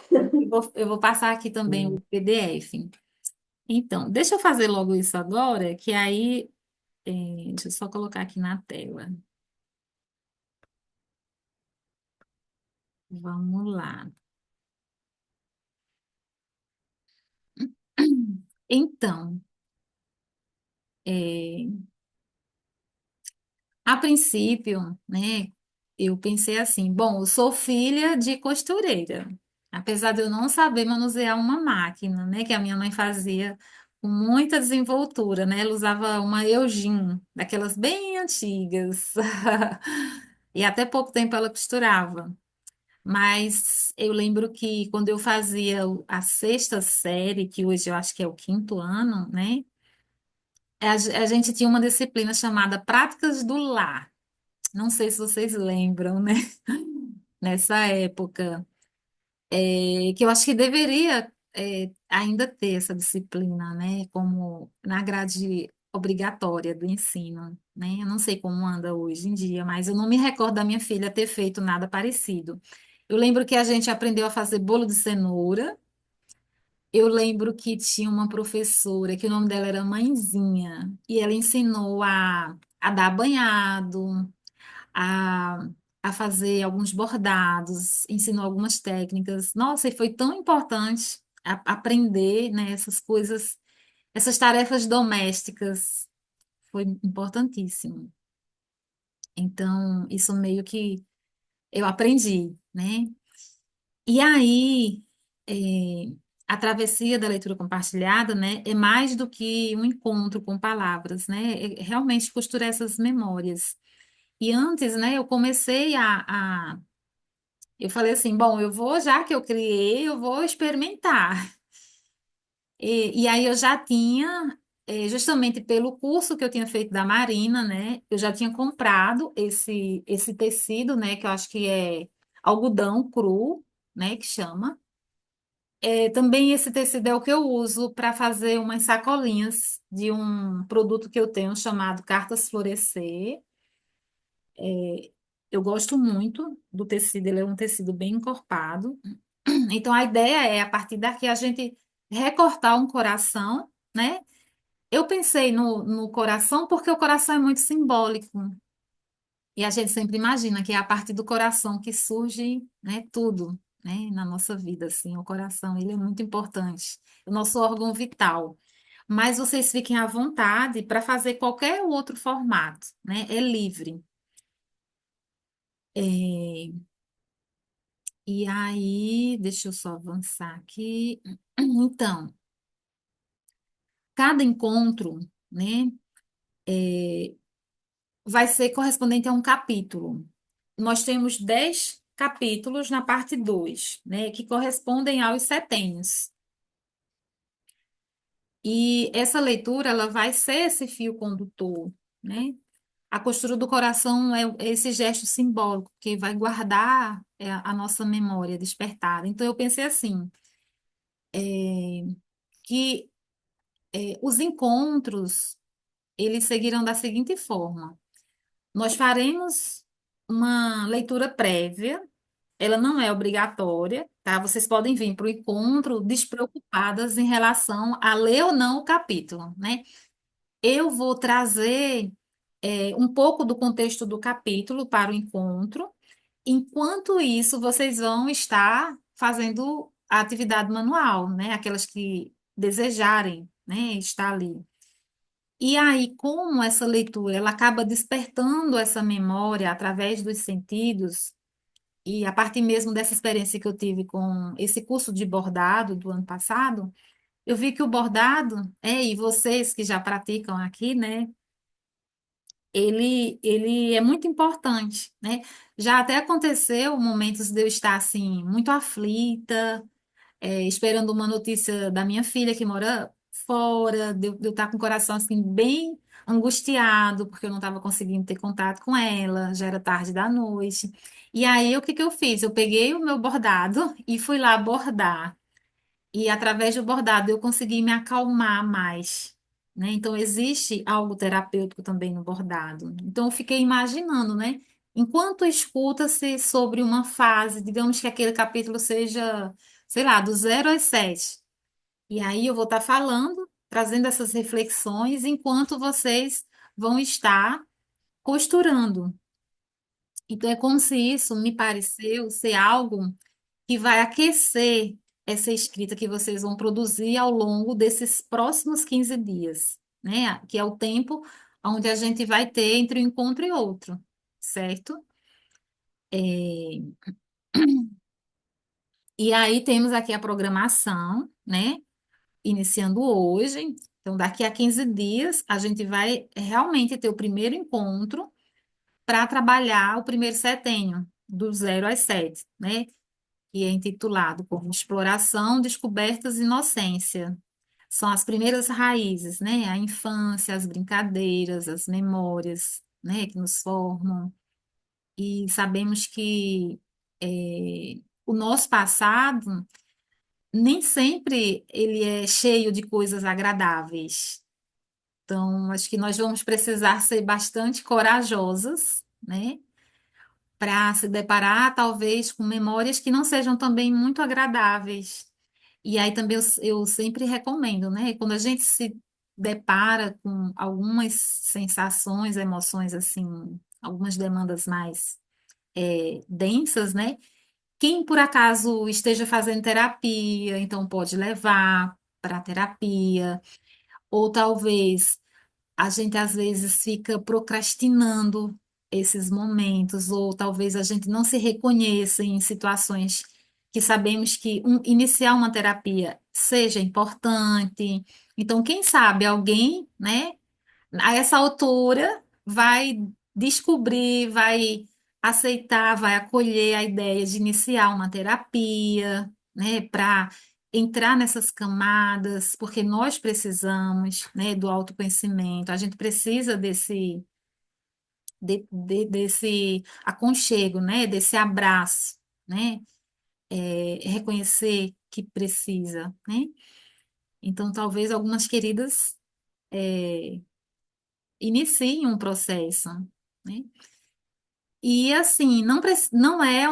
Eu vou passar aqui também o PDF. Então, deixa eu fazer logo isso agora, que aí, deixa eu só colocar aqui na tela. Vamos lá. Então, é, a princípio, né, eu pensei assim, bom, eu sou filha de costureira. Apesar de eu não saber manusear uma máquina, né, que a minha mãe fazia com muita desenvoltura, né? Ela usava uma Eugene, daquelas bem antigas. E até pouco tempo ela costurava. Mas eu lembro que quando eu fazia a sexta série, que hoje eu acho que é o quinto ano, né? A gente tinha uma disciplina chamada Práticas do Lar. Não sei se vocês lembram, né? Nessa época. Que eu acho que deveria ainda ter essa disciplina, né, como na grade obrigatória do ensino, né? Eu não sei como anda hoje em dia, mas eu não me recordo da minha filha ter feito nada parecido. Eu lembro que a gente aprendeu a fazer bolo de cenoura. Eu lembro que tinha uma professora que o nome dela era Mãezinha e ela ensinou a dar banhado, a, a fazer alguns bordados, ensinou algumas técnicas. Nossa, e foi tão importante aprender, né, essas coisas, essas tarefas domésticas. Foi importantíssimo. Então, isso meio que eu aprendi, né? E aí, a travessia da leitura compartilhada, né, é mais do que um encontro com palavras, né? É realmente costurar essas memórias. E antes, né, eu comecei eu falei assim, bom, eu vou, já que eu criei, eu vou experimentar. E aí eu já tinha, justamente pelo curso que eu tinha feito da Marina, né, eu já tinha comprado esse tecido, né, que eu acho que é algodão cru, né, que chama. Também esse tecido é o que eu uso para fazer umas sacolinhas de um produto que eu tenho chamado Cartas Florescer. Eu gosto muito do tecido, ele é um tecido bem encorpado. Então, a ideia é, a partir daqui, a gente recortar um coração, né? Eu pensei no coração porque o coração é muito simbólico. E a gente sempre imagina que é a partir do coração que surge, né, tudo, né, na nossa vida, assim. O coração, ele é muito importante. O nosso órgão vital. Mas vocês fiquem à vontade para fazer qualquer outro formato, né? É livre. É, E aí, deixa eu só avançar aqui. Então, cada encontro, né, vai ser correspondente a um capítulo. Nós temos 10 capítulos na parte 2, né, que correspondem aos setênios. E essa leitura, ela vai ser esse fio condutor, né? A costura do coração é esse gesto simbólico que vai guardar a nossa memória despertada. Então, eu pensei assim, que os encontros eles seguirão da seguinte forma: nós faremos uma leitura prévia, ela não é obrigatória, tá? Vocês podem vir para o encontro despreocupadas em relação a ler ou não o capítulo, né? Eu vou trazer um pouco do contexto do capítulo para o encontro. Enquanto isso, vocês vão estar fazendo a atividade manual, né? Aquelas que desejarem, né, estar ali. E aí, como essa leitura, ela acaba despertando essa memória através dos sentidos, e a partir mesmo dessa experiência que eu tive com esse curso de bordado do ano passado, eu vi que o bordado, e vocês que já praticam aqui, né, ele é muito importante, né? Já até aconteceu momentos de eu estar, assim, muito aflita, esperando uma notícia da minha filha que mora fora, de eu estar com o coração assim bem angustiado, porque eu não estava conseguindo ter contato com ela, já era tarde da noite. E aí, o que que eu fiz? Eu peguei o meu bordado e fui lá bordar. E através do bordado eu consegui me acalmar mais, né? Então, existe algo terapêutico também no bordado. Então, eu fiquei imaginando, né? Enquanto escuta-se sobre uma fase, digamos que aquele capítulo seja, sei lá, do 0 às 7. E aí eu vou estar falando, trazendo essas reflexões, enquanto vocês vão estar costurando. Então, é como se isso me pareceu ser algo que vai aquecer essa escrita que vocês vão produzir ao longo desses próximos 15 dias, né? Que é o tempo onde a gente vai ter entre um encontro e outro, certo? É, E aí temos aqui a programação, né? Iniciando hoje. Então, daqui a 15 dias, a gente vai realmente ter o primeiro encontro para trabalhar o primeiro setênio, do 0 às 7, né? Que é intitulado como Exploração, Descobertas e Inocência. São as primeiras raízes, né? A infância, as brincadeiras, as memórias, né? Que nos formam. E sabemos que o nosso passado nem sempre ele é cheio de coisas agradáveis. Então, acho que nós vamos precisar ser bastante corajosas, né? Para se deparar, talvez, com memórias que não sejam também muito agradáveis. E aí também eu sempre recomendo, né? Quando a gente se depara com algumas sensações, emoções, assim, algumas demandas mais densas, né? Quem por acaso esteja fazendo terapia, então pode levar para terapia, ou talvez a gente às vezes fica procrastinando esses momentos, ou talvez a gente não se reconheça em situações que sabemos que iniciar uma terapia seja importante. Então, quem sabe alguém, né, a essa altura vai descobrir, vai aceitar, vai acolher a ideia de iniciar uma terapia, né, para entrar nessas camadas, porque nós precisamos, né, do autoconhecimento, a gente precisa desse aconchego, né, desse abraço, né, reconhecer que precisa, né? Então, talvez algumas queridas iniciem um processo, né? E assim, não é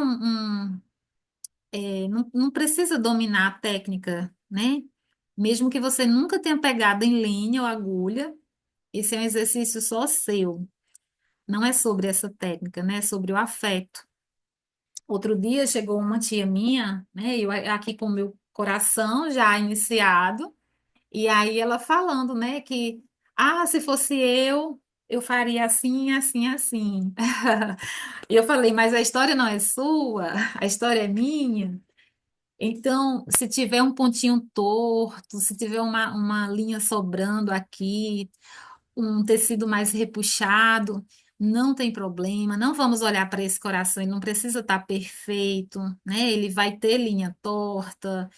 não precisa dominar a técnica, né? Mesmo que você nunca tenha pegado em linha ou agulha, esse é um exercício só seu. Não é sobre essa técnica, né? É sobre o afeto. Outro dia chegou uma tia minha, né? Eu aqui com o meu coração já iniciado, e aí ela falando, né, que se fosse eu faria assim, assim, assim. E eu falei, mas a história não é sua, a história é minha. Então, se tiver um pontinho torto, se tiver uma linha sobrando aqui, um tecido mais repuxado, não tem problema, não vamos olhar para esse coração, ele não precisa estar perfeito, né? Ele vai ter linha torta,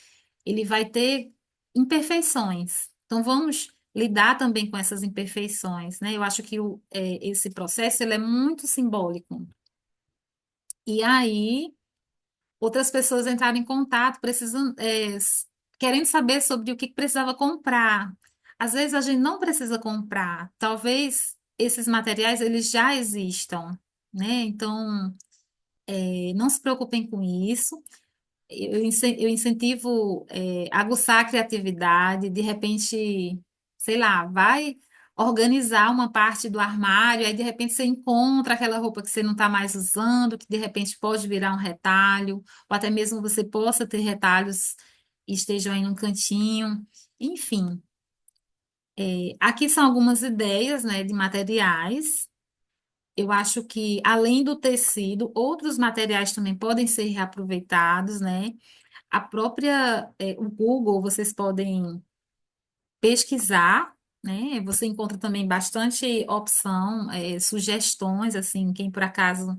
ele vai ter imperfeições. Então, vamos lidar também com essas imperfeições, né? Eu acho que esse processo ele é muito simbólico. E aí, outras pessoas entraram em contato, querendo saber sobre o que precisava comprar. Às vezes a gente não precisa comprar, talvez esses materiais eles já existam, né? Então, não se preocupem com isso. Eu incentivo aguçar a criatividade, de repente, sei lá, vai organizar uma parte do armário, aí de repente você encontra aquela roupa que você não está mais usando, que de repente pode virar um retalho, ou até mesmo você possa ter retalhos e estejam aí num cantinho. Enfim, aqui são algumas ideias, né, de materiais. Eu acho que, além do tecido, outros materiais também podem ser reaproveitados, né? O Google, vocês podem pesquisar, né? Você encontra também bastante opção, sugestões, assim, quem por acaso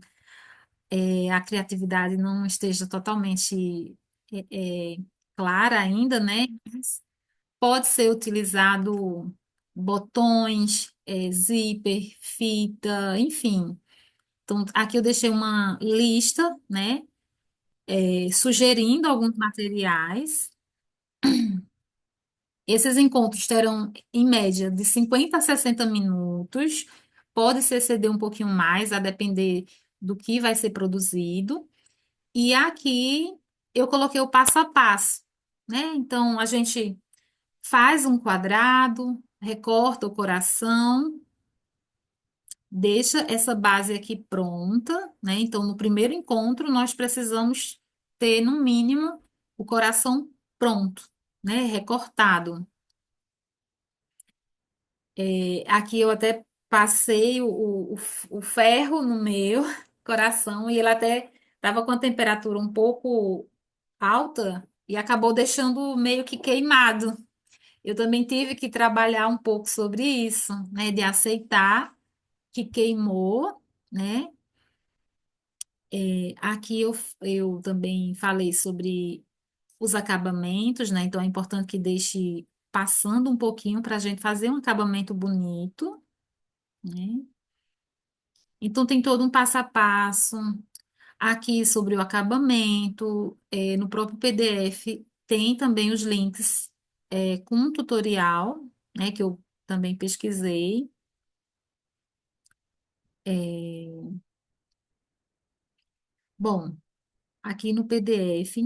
a criatividade não esteja totalmente é, clara ainda, né? Mas pode ser utilizado botões, zíper, fita, enfim. Então, aqui eu deixei uma lista, né? Sugerindo alguns materiais. Esses encontros terão, em média, de 50 a 60 minutos. Pode se exceder um pouquinho mais, a depender do que vai ser produzido. E aqui eu coloquei o passo a passo, né? Então, a gente faz um quadrado, recorta o coração, deixa essa base aqui pronta, né? Então, no primeiro encontro, nós precisamos ter, no mínimo, o coração pronto, né? Recortado. Aqui eu até passei o ferro no meu coração e ele até estava com a temperatura um pouco alta e acabou deixando meio que queimado. Eu também tive que trabalhar um pouco sobre isso, né? De aceitar que queimou, né? Aqui eu também falei sobre os acabamentos, né? Então é importante que deixe passando um pouquinho para a gente fazer um acabamento bonito, né? Então tem todo um passo a passo aqui sobre o acabamento, no próprio PDF tem também os links com um tutorial, né? Que eu também pesquisei. É, bom, aqui no PDF,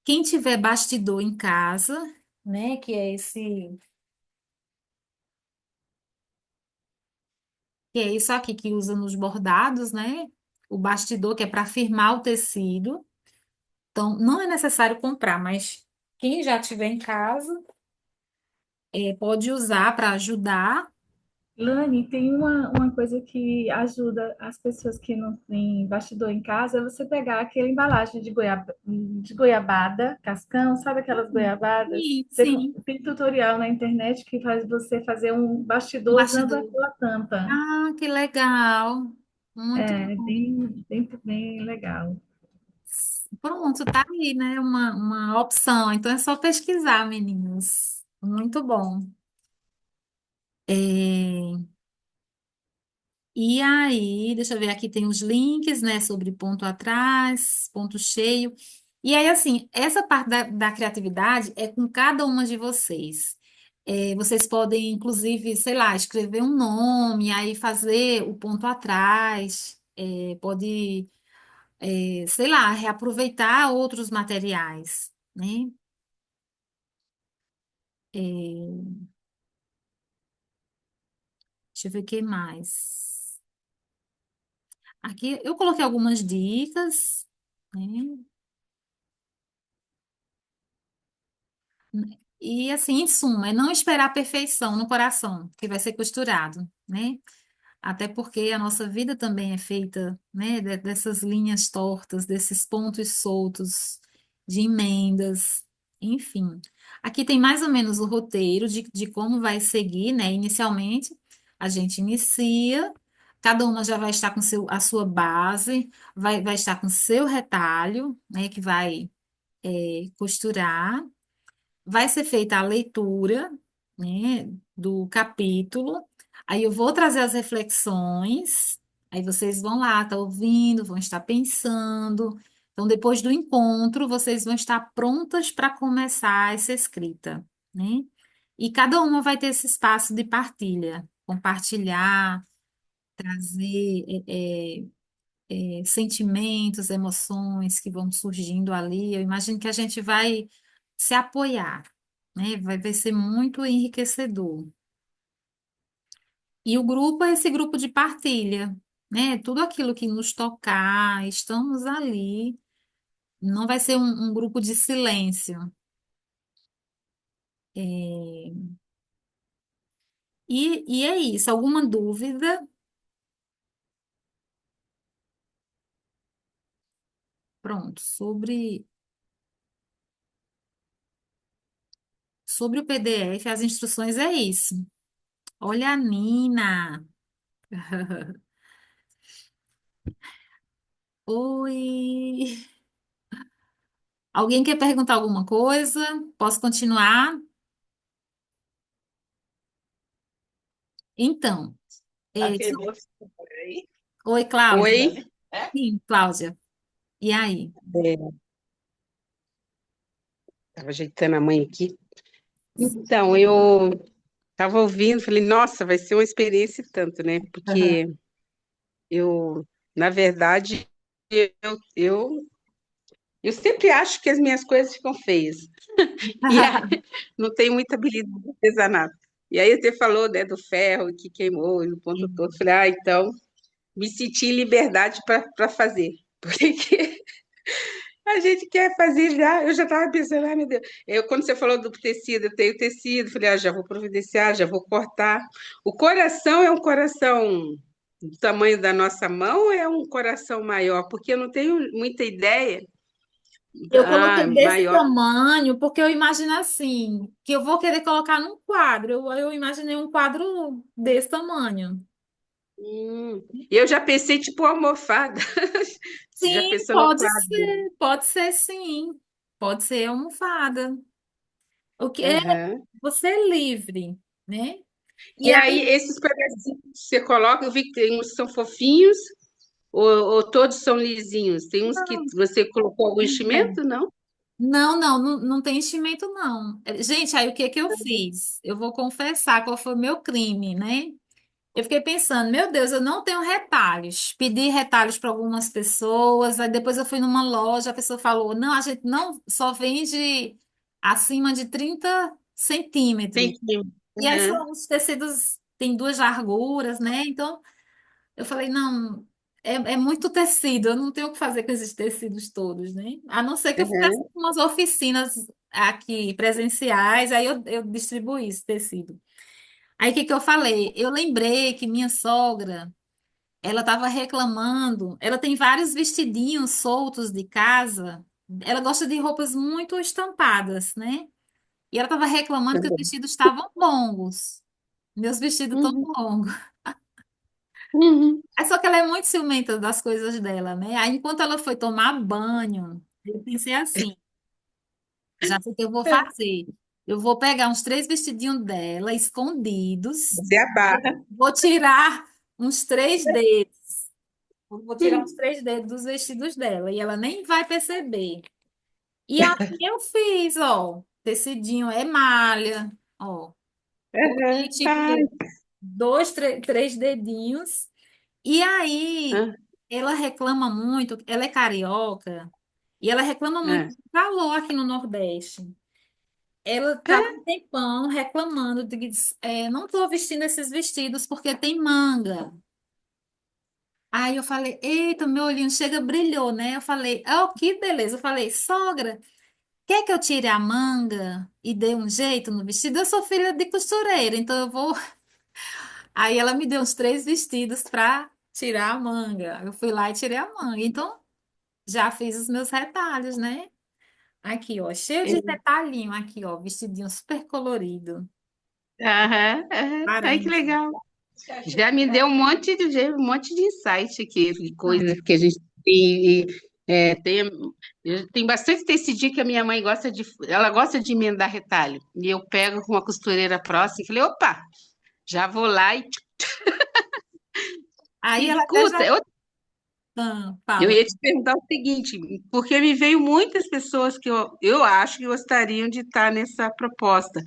quem tiver bastidor em casa, né? Que é isso aqui que usa nos bordados, né? O bastidor, que é para firmar o tecido. Então, não é necessário comprar, mas quem já tiver em casa, pode usar para ajudar. Lani, tem uma coisa que ajuda as pessoas que não têm bastidor em casa, é você pegar aquela embalagem de goiabada, cascão, sabe aquelas goiabadas? Sim, sim, Tem tutorial na internet que faz você fazer um um bastidor usando bastidor. aquela tampa. Ah, que legal. Muito É bom. bem legal. Pronto, tá aí, né? Uma opção. Então é só pesquisar, meninos. Muito bom. É, E aí, deixa eu ver, aqui tem os links, né, sobre ponto atrás, ponto cheio. E aí, assim, essa parte da criatividade é com cada uma de vocês. Vocês podem, inclusive, sei lá, escrever um nome, aí fazer o ponto atrás. Pode, sei lá, reaproveitar outros materiais, né? É, deixa eu ver o que mais. Aqui eu coloquei algumas dicas, né? E assim, em suma, é não esperar a perfeição no coração, que vai ser costurado, né? Até porque a nossa vida também é feita, né, dessas linhas tortas, desses pontos soltos, de emendas, enfim. Aqui tem mais ou menos o roteiro de como vai seguir, né? Inicialmente, a gente inicia, cada uma já vai estar com a sua base, vai estar com seu retalho, né, que vai, costurar. Vai ser feita a leitura, né, do capítulo. Aí eu vou trazer as reflexões. Aí vocês vão lá, tá ouvindo, vão estar pensando. Então, depois do encontro, vocês vão estar prontas para começar essa escrita, né? E cada uma vai ter esse espaço de partilha, compartilhar, trazer sentimentos, emoções que vão surgindo ali. Eu imagino que a gente vai se apoiar, né? Vai ser muito enriquecedor. E o grupo é esse grupo de partilha, né? Tudo aquilo que nos tocar, estamos ali. Não vai ser um grupo de silêncio. É, e é isso. Alguma dúvida? Pronto. Sobre o PDF, as instruções é isso. Olha a Nina. Oi. Alguém quer perguntar alguma coisa? Posso continuar? Então, é, Ok, você aí. oi, Cláudia. Oi. Sim, Cláudia. E aí? Estava ajeitando a mãe aqui. Então, eu estava ouvindo, falei, nossa, vai ser uma experiência e tanto, né? Porque eu, na verdade, eu, eu, eu sempre acho que as minhas coisas ficam feias. E aí, não tenho muita habilidade de artesanato. E aí você falou, né, do ferro que queimou e no ponto todo. Falei, então, me senti em liberdade para fazer. Porque a gente quer fazer já. Eu já estava pensando, ai meu Deus. Quando você falou do tecido, eu tenho tecido. Falei, já vou providenciar, já vou cortar. O coração é um coração do tamanho da nossa mão ou é um coração maior? Porque eu não tenho muita ideia Eu Ah, coloquei desse maior. tamanho porque eu imagino assim, que eu vou querer colocar num quadro. Eu imaginei um quadro desse tamanho. Eu já pensei tipo almofada. Você já Sim, pensou no quadro? pode ser sim. Pode ser almofada. O que é Aham. você é livre, né? E E aí, aí, esses pedacinhos que você coloca, eu vi que tem uns que são fofinhos, ou todos são lisinhos? Tem uns que você colocou algum não, enchimento, não? não tem enchimento, não. Gente, aí o que que eu fiz? Eu vou confessar qual foi o meu crime, né? Eu fiquei pensando, meu Deus, eu não tenho retalhos. Pedi retalhos para algumas pessoas, aí depois eu fui numa loja, a pessoa falou, não, a gente não só vende acima de 30 centímetros. Centímetro. E aí Aham, são os tecidos, tem duas larguras, né? Então, eu falei, não, é muito tecido, eu não tenho o que fazer com esses tecidos todos, né? A não ser que eu fizesse aham. umas oficinas aqui presenciais, aí eu distribuí esse tecido. Aí o que que eu falei? Eu lembrei que minha sogra, ela estava reclamando, ela tem vários vestidinhos soltos de casa, ela gosta de roupas muito estampadas, né? E ela estava reclamando que os vestidos estavam longos. Meus vestidos tão Uhum, longos. uhum. É só que ela é muito ciumenta das coisas dela, né? Aí enquanto ela foi tomar banho, eu pensei assim, já sei o que eu vou fazer. Eu vou pegar uns três vestidinhos dela, escondidos, Fazer a barra. vou tirar uns três dedos. Vou tirar uns três dedos dos vestidos dela e ela nem vai perceber. E aí eu fiz, ó, tecidinho é malha, ó. Coloquei Aham. tipo dois, três dedinhos. E aí, Ah, ela reclama muito, ela é carioca, e ela reclama muito ah, do calor aqui no Nordeste. Ela tá há um tempão reclamando, diz, não estou vestindo esses vestidos porque tem manga. Aí eu falei, eita, meu olhinho chega, brilhou, né? Eu falei, oh, que beleza. Eu falei, sogra, quer que eu tire a manga e dê um jeito no vestido? Eu sou filha de costureira, então eu vou. Aí ela me deu uns três vestidos para tirar a manga. Eu fui lá e tirei a manga. Então, já fiz os meus retalhos, né? Aqui, ó, cheio de é. retalhinho aqui, ó, vestidinho super colorido, Aham, aham. Ai, que laranja. legal. Já me deu um monte de insight aqui, de Ah, coisas que a gente tem. Tem bastante tecidinho que a minha mãe gosta de. Ela gosta de emendar retalho. E eu pego com uma costureira próxima e falei, opa, já vou lá e. aí ela até Escuta, já. eu Fala. ia te perguntar o seguinte, porque me veio muitas pessoas que eu acho que gostariam de estar nessa proposta.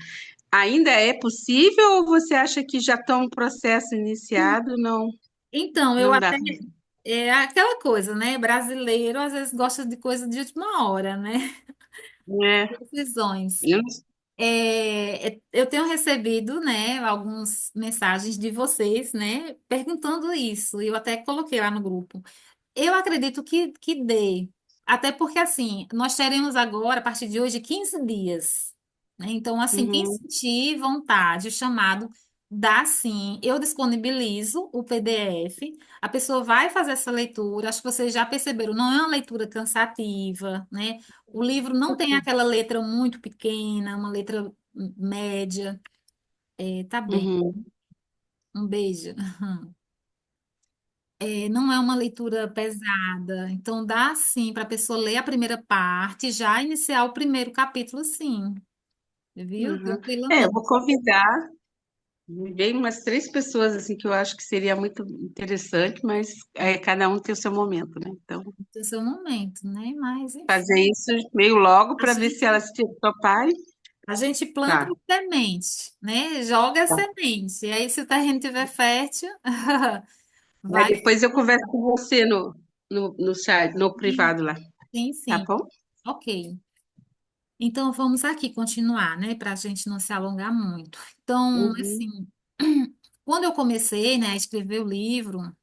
Ainda é possível ou você acha que já está um processo iniciado? Não, Então, eu não dá. até. É aquela coisa, né? Brasileiro às vezes gosta de coisa de última hora, né? É, Decisões. eu Eu tenho recebido, né, algumas mensagens de vocês, né, perguntando isso. Eu até coloquei lá no grupo. Eu acredito que dê. Até porque, assim, nós teremos agora, a partir de hoje, 15 dias. Né? Então, assim, quem uhum, sentir vontade, o chamado, dá sim. Eu disponibilizo o PDF. A pessoa vai fazer essa leitura. Acho que vocês já perceberam, não é uma leitura cansativa, né? O livro não tem aquela letra muito pequena, uma letra média. Tá bem. uhum, Um beijo. Não é uma leitura pesada, então dá sim para a pessoa ler a primeira parte, e já iniciar o primeiro capítulo, sim, viu? uhum. Eu vou Tranquilamente. convidar. Me veio umas três pessoas assim que eu acho que seria muito interessante, mas cada um tem o seu momento, né? Então, No seu momento, né? Mas, fazer enfim, isso meio logo a para ver se elas gente, se toparem. a gente planta Tá. a semente, né? Joga a Tá. semente. E aí, se o terreno estiver fértil, Aí vai. depois eu converso com você no chat, no privado lá, Sim, tá sim. bom? Ok. Então, vamos aqui continuar, né? Para a gente não se alongar muito. Então, Uhum, assim, quando eu comecei, né, a escrever o livro,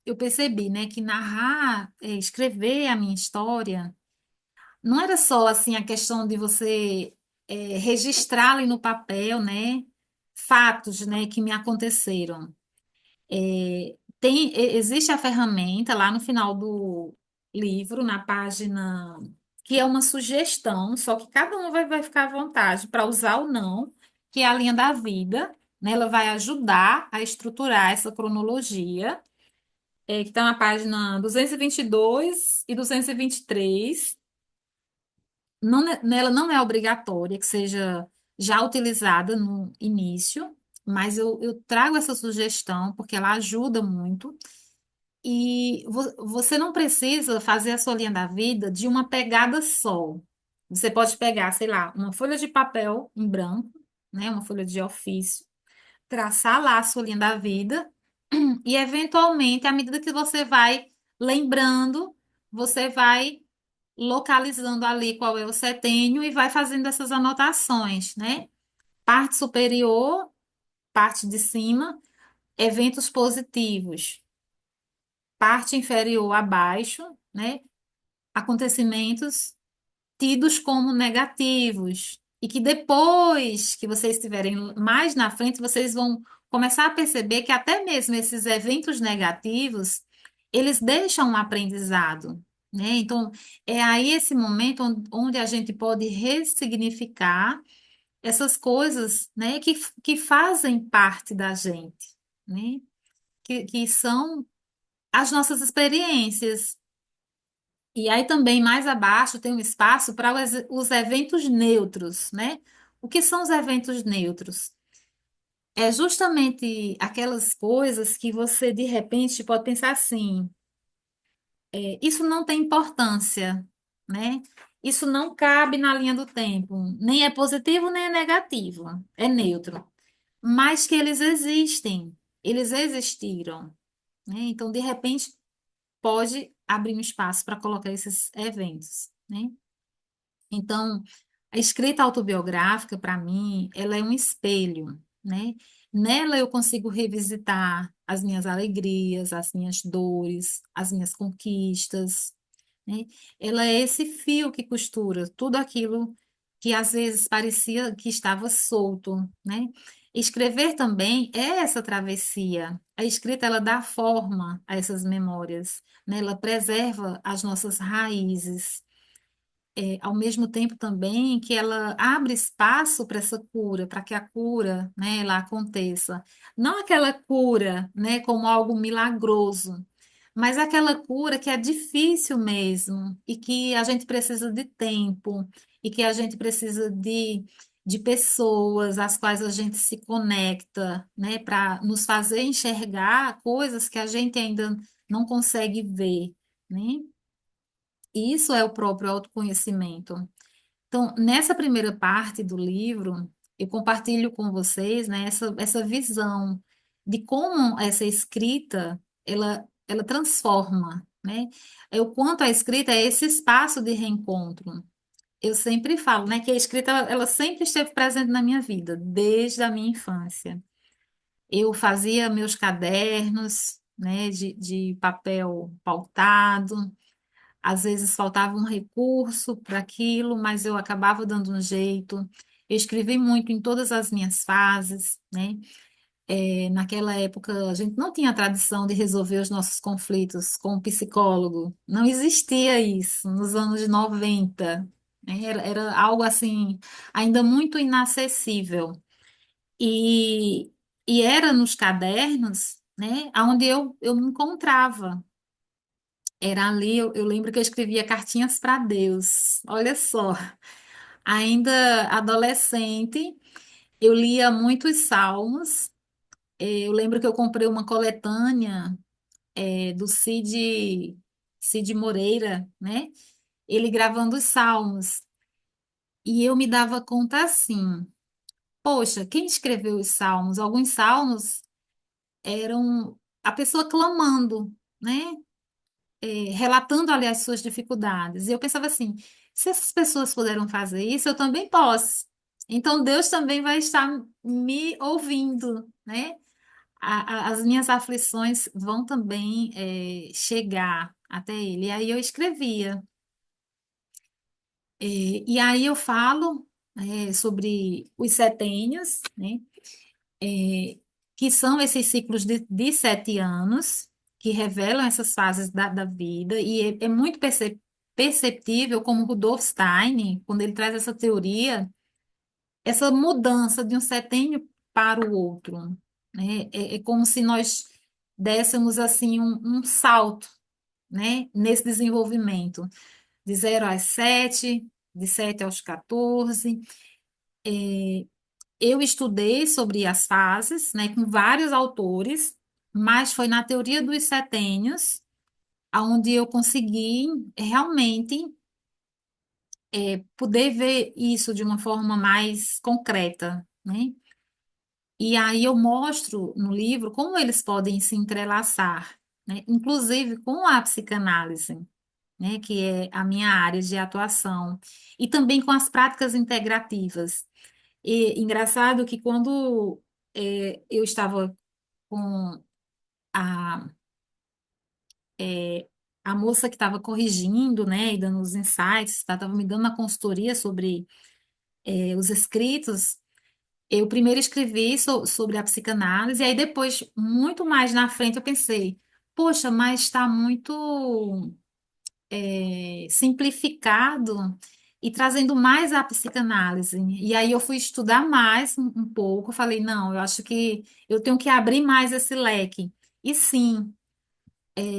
eu percebi, né, que narrar, escrever a minha história, não era só assim a questão de você registrar ali no papel, né, fatos, né, que me aconteceram. Existe a ferramenta lá no final livro na página que é uma sugestão, só que cada um vai ficar à vontade para usar ou não, que é a linha da vida, né? Ela vai ajudar a estruturar essa cronologia, que está na página 222 e 223. Não, nela não é obrigatória que seja já utilizada no início, mas eu trago essa sugestão porque ela ajuda muito. E você não precisa fazer a sua linha da vida de uma pegada só. Você pode pegar, sei lá, uma folha de papel em branco, né, uma folha de ofício, traçar lá a sua linha da vida e, eventualmente, à medida que você vai lembrando, você vai localizando ali qual é o setênio e vai fazendo essas anotações, né? Parte superior, parte de cima, eventos positivos. Parte inferior abaixo, né? Acontecimentos tidos como negativos. E que depois que vocês estiverem mais na frente, vocês vão começar a perceber que até mesmo esses eventos negativos, eles deixam um aprendizado, né? Então, é aí esse momento onde a gente pode ressignificar essas coisas, né, que fazem parte da gente, né? Que são as nossas experiências. E aí também mais abaixo tem um espaço para os eventos neutros, né? O que são os eventos neutros? É justamente aquelas coisas que você de repente pode pensar assim, isso não tem importância, né? Isso não cabe na linha do tempo, nem é positivo nem é negativo, é neutro. Mas que eles existiram, né? Então, de repente, pode abrir um espaço para colocar esses eventos, né? Então, a escrita autobiográfica, para mim, ela é um espelho, né? Nela eu consigo revisitar as minhas alegrias, as minhas dores, as minhas conquistas, né? Ela é esse fio que costura tudo aquilo que às vezes parecia que estava solto, né? Escrever também é essa travessia. A escrita, ela dá forma a essas memórias, né? Ela preserva as nossas raízes, ao mesmo tempo também que ela abre espaço para essa cura, para que a cura, né, ela aconteça. Não aquela cura, né, como algo milagroso, mas aquela cura que é difícil mesmo e que a gente precisa de tempo e que a gente precisa de pessoas às quais a gente se conecta, né, para nos fazer enxergar coisas que a gente ainda não consegue ver, né? Isso é o próprio autoconhecimento. Então, nessa primeira parte do livro, eu compartilho com vocês, né, essa visão de como essa escrita, ela transforma, né? É o quanto a escrita é esse espaço de reencontro. Eu sempre falo, né, que a escrita, ela sempre esteve presente na minha vida, desde a minha infância. Eu fazia meus cadernos, né, de papel pautado, às vezes faltava um recurso para aquilo, mas eu acabava dando um jeito. Eu escrevi muito em todas as minhas fases, né? Naquela época, a gente não tinha a tradição de resolver os nossos conflitos com um psicólogo. Não existia isso nos anos 90, né? Era algo assim, ainda muito inacessível. E, e era nos cadernos, né, onde eu me encontrava. Era ali, eu lembro que eu escrevia cartinhas para Deus. Olha só, ainda adolescente, eu lia muitos salmos. Eu lembro que eu comprei uma coletânea, do Cid Moreira, né? Ele gravando os salmos. E eu me dava conta assim, poxa, quem escreveu os salmos? Alguns salmos eram a pessoa clamando, né? Relatando ali as suas dificuldades. E eu pensava assim, se essas pessoas puderam fazer isso, eu também posso. Então Deus também vai estar me ouvindo, né? As minhas aflições vão também chegar até Ele. E aí eu escrevia. E aí eu falo sobre os setênios, né? Que são esses ciclos de 7 anos. que revelam essas fases da vida, e é muito perceptível como Rudolf Steiner, quando ele traz essa teoria, essa mudança de um setênio para o outro, né? É como se nós dessemos assim um salto, né, nesse desenvolvimento, de 0 às 7, de 7 aos 14. Eu estudei sobre as fases, né, com vários autores, mas foi na teoria dos setênios aonde eu consegui realmente poder ver isso de uma forma mais concreta, né? E aí eu mostro no livro como eles podem se entrelaçar, né? Inclusive com a psicanálise, né? Que é a minha área de atuação, e também com as práticas integrativas. E engraçado que quando eu estava com a, é, a moça que estava corrigindo, né, e dando os insights, estava me dando uma consultoria sobre os escritos. Eu primeiro escrevi sobre a psicanálise, e aí depois, muito mais na frente, eu pensei, poxa, mas está muito simplificado e trazendo mais a psicanálise. E aí eu fui estudar mais um pouco, eu falei, não, eu acho que eu tenho que abrir mais esse leque. E sim,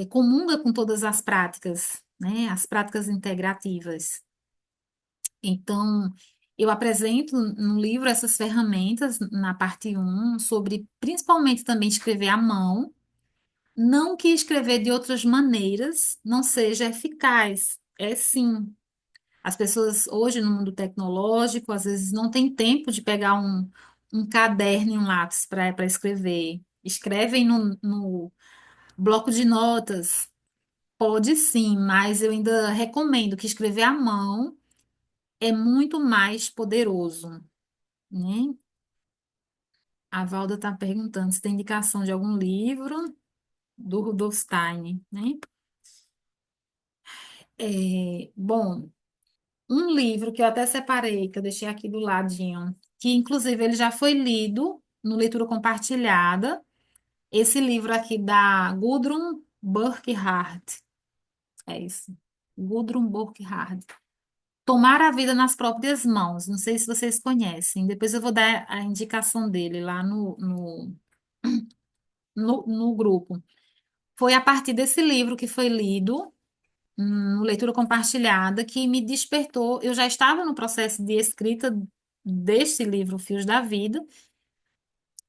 comunga com todas as práticas, né? As práticas integrativas. Então, eu apresento no livro essas ferramentas na parte um sobre principalmente também escrever à mão. Não que escrever de outras maneiras não seja eficaz. É sim. As pessoas hoje no mundo tecnológico, às vezes não têm tempo de pegar um caderno e um lápis para escrever. Escrevem no bloco de notas. Pode sim, mas eu ainda recomendo que escrever à mão é muito mais poderoso, né? A Valda está perguntando se tem indicação de algum livro do Rudolf Steiner, né? Bom, um livro que eu até separei, que eu deixei aqui do ladinho, que inclusive ele já foi lido no Leitura Compartilhada, esse livro aqui da Gudrun Burkhardt, é isso, Gudrun Burkhardt. Tomar a vida nas próprias mãos. Não sei se vocês conhecem. Depois eu vou dar a indicação dele lá no grupo. Foi a partir desse livro que foi lido, no Leitura Compartilhada, que me despertou. Eu já estava no processo de escrita deste livro, Fios da Vida,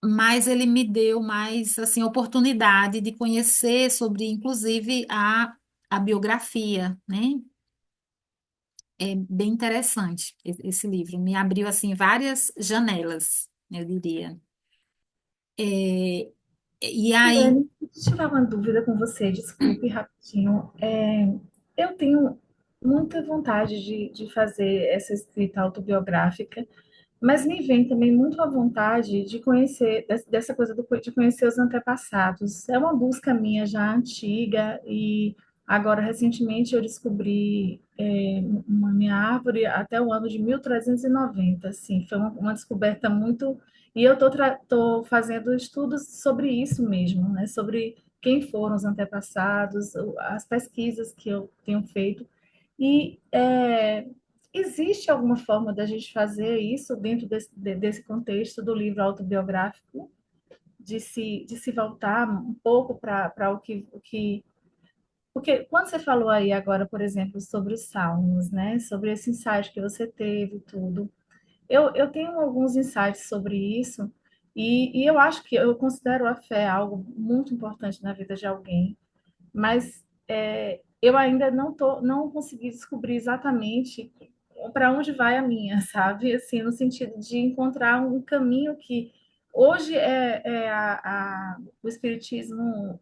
mas ele me deu mais assim oportunidade de conhecer sobre, inclusive, a biografia, né? É bem interessante esse livro. Me abriu assim várias janelas, eu diria. É, e aí, Dani, deixa eu tirar uma dúvida com você, desculpe rapidinho. Eu tenho muita vontade de fazer essa escrita autobiográfica, mas me vem também muito a vontade de conhecer, dessa coisa de conhecer os antepassados. É uma busca minha já antiga e agora, recentemente, eu descobri uma minha árvore até o ano de 1390. Assim, foi uma descoberta muito... E eu estou fazendo estudos sobre isso mesmo, né? Sobre quem foram os antepassados, as pesquisas que eu tenho feito. E existe alguma forma da gente fazer isso dentro desse contexto do livro autobiográfico, de se voltar um pouco para o que. Porque quando você falou aí agora, por exemplo, sobre os salmos, né? Sobre esse insight que você teve, tudo. Eu tenho alguns insights sobre isso, e eu acho que eu considero a fé algo muito importante na vida de alguém, mas eu ainda não consegui descobrir exatamente para onde vai a minha, sabe? Assim, no sentido de encontrar um caminho que hoje o espiritismo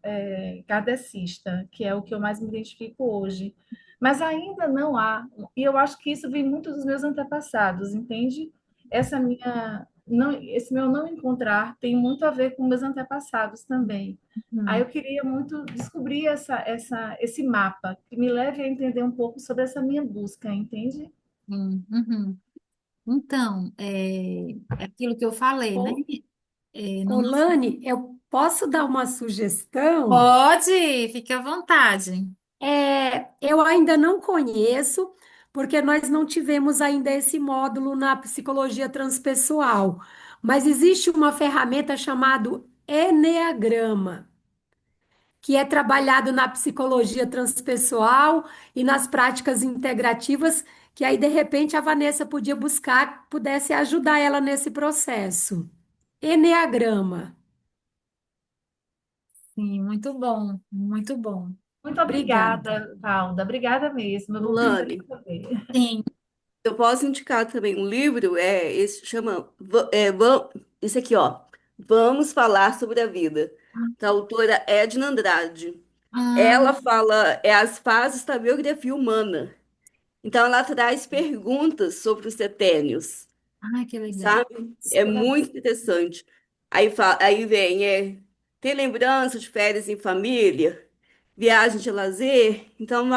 kardecista, que é o que eu mais me identifico hoje, mas ainda não há, e eu acho que isso vem muito dos meus antepassados, entende? Essa minha não, esse meu não encontrar tem muito a ver com meus antepassados também. Aí hum, eu queria muito descobrir esse mapa que me leve a entender um pouco sobre essa minha busca, entende? uhum. Então, é aquilo que eu falei, né? No Olane, eu posso dar uma sugestão? Pode, fique à vontade. Eu ainda não conheço, porque nós não tivemos ainda esse módulo na psicologia transpessoal, mas existe uma ferramenta chamada Eneagrama, que é trabalhado na psicologia transpessoal e nas práticas integrativas, que aí de repente a Vanessa podia buscar, pudesse ajudar ela nesse processo. Eneagrama. Sim, muito bom, muito bom. Muito Obrigada. obrigada, Valda. Obrigada mesmo. Eu vou procurar Lani, saber. Sim, eu posso indicar também um livro, esse chama, esse aqui, ó, Vamos Falar sobre a Vida, da autora Edna Andrade. ah, Ela fala, as fases da biografia humana. Então, ela traz perguntas sobre os setênios, ai, que legal. sabe? É muito interessante. Aí vem, ter lembrança de férias em família, viagem de lazer. Então,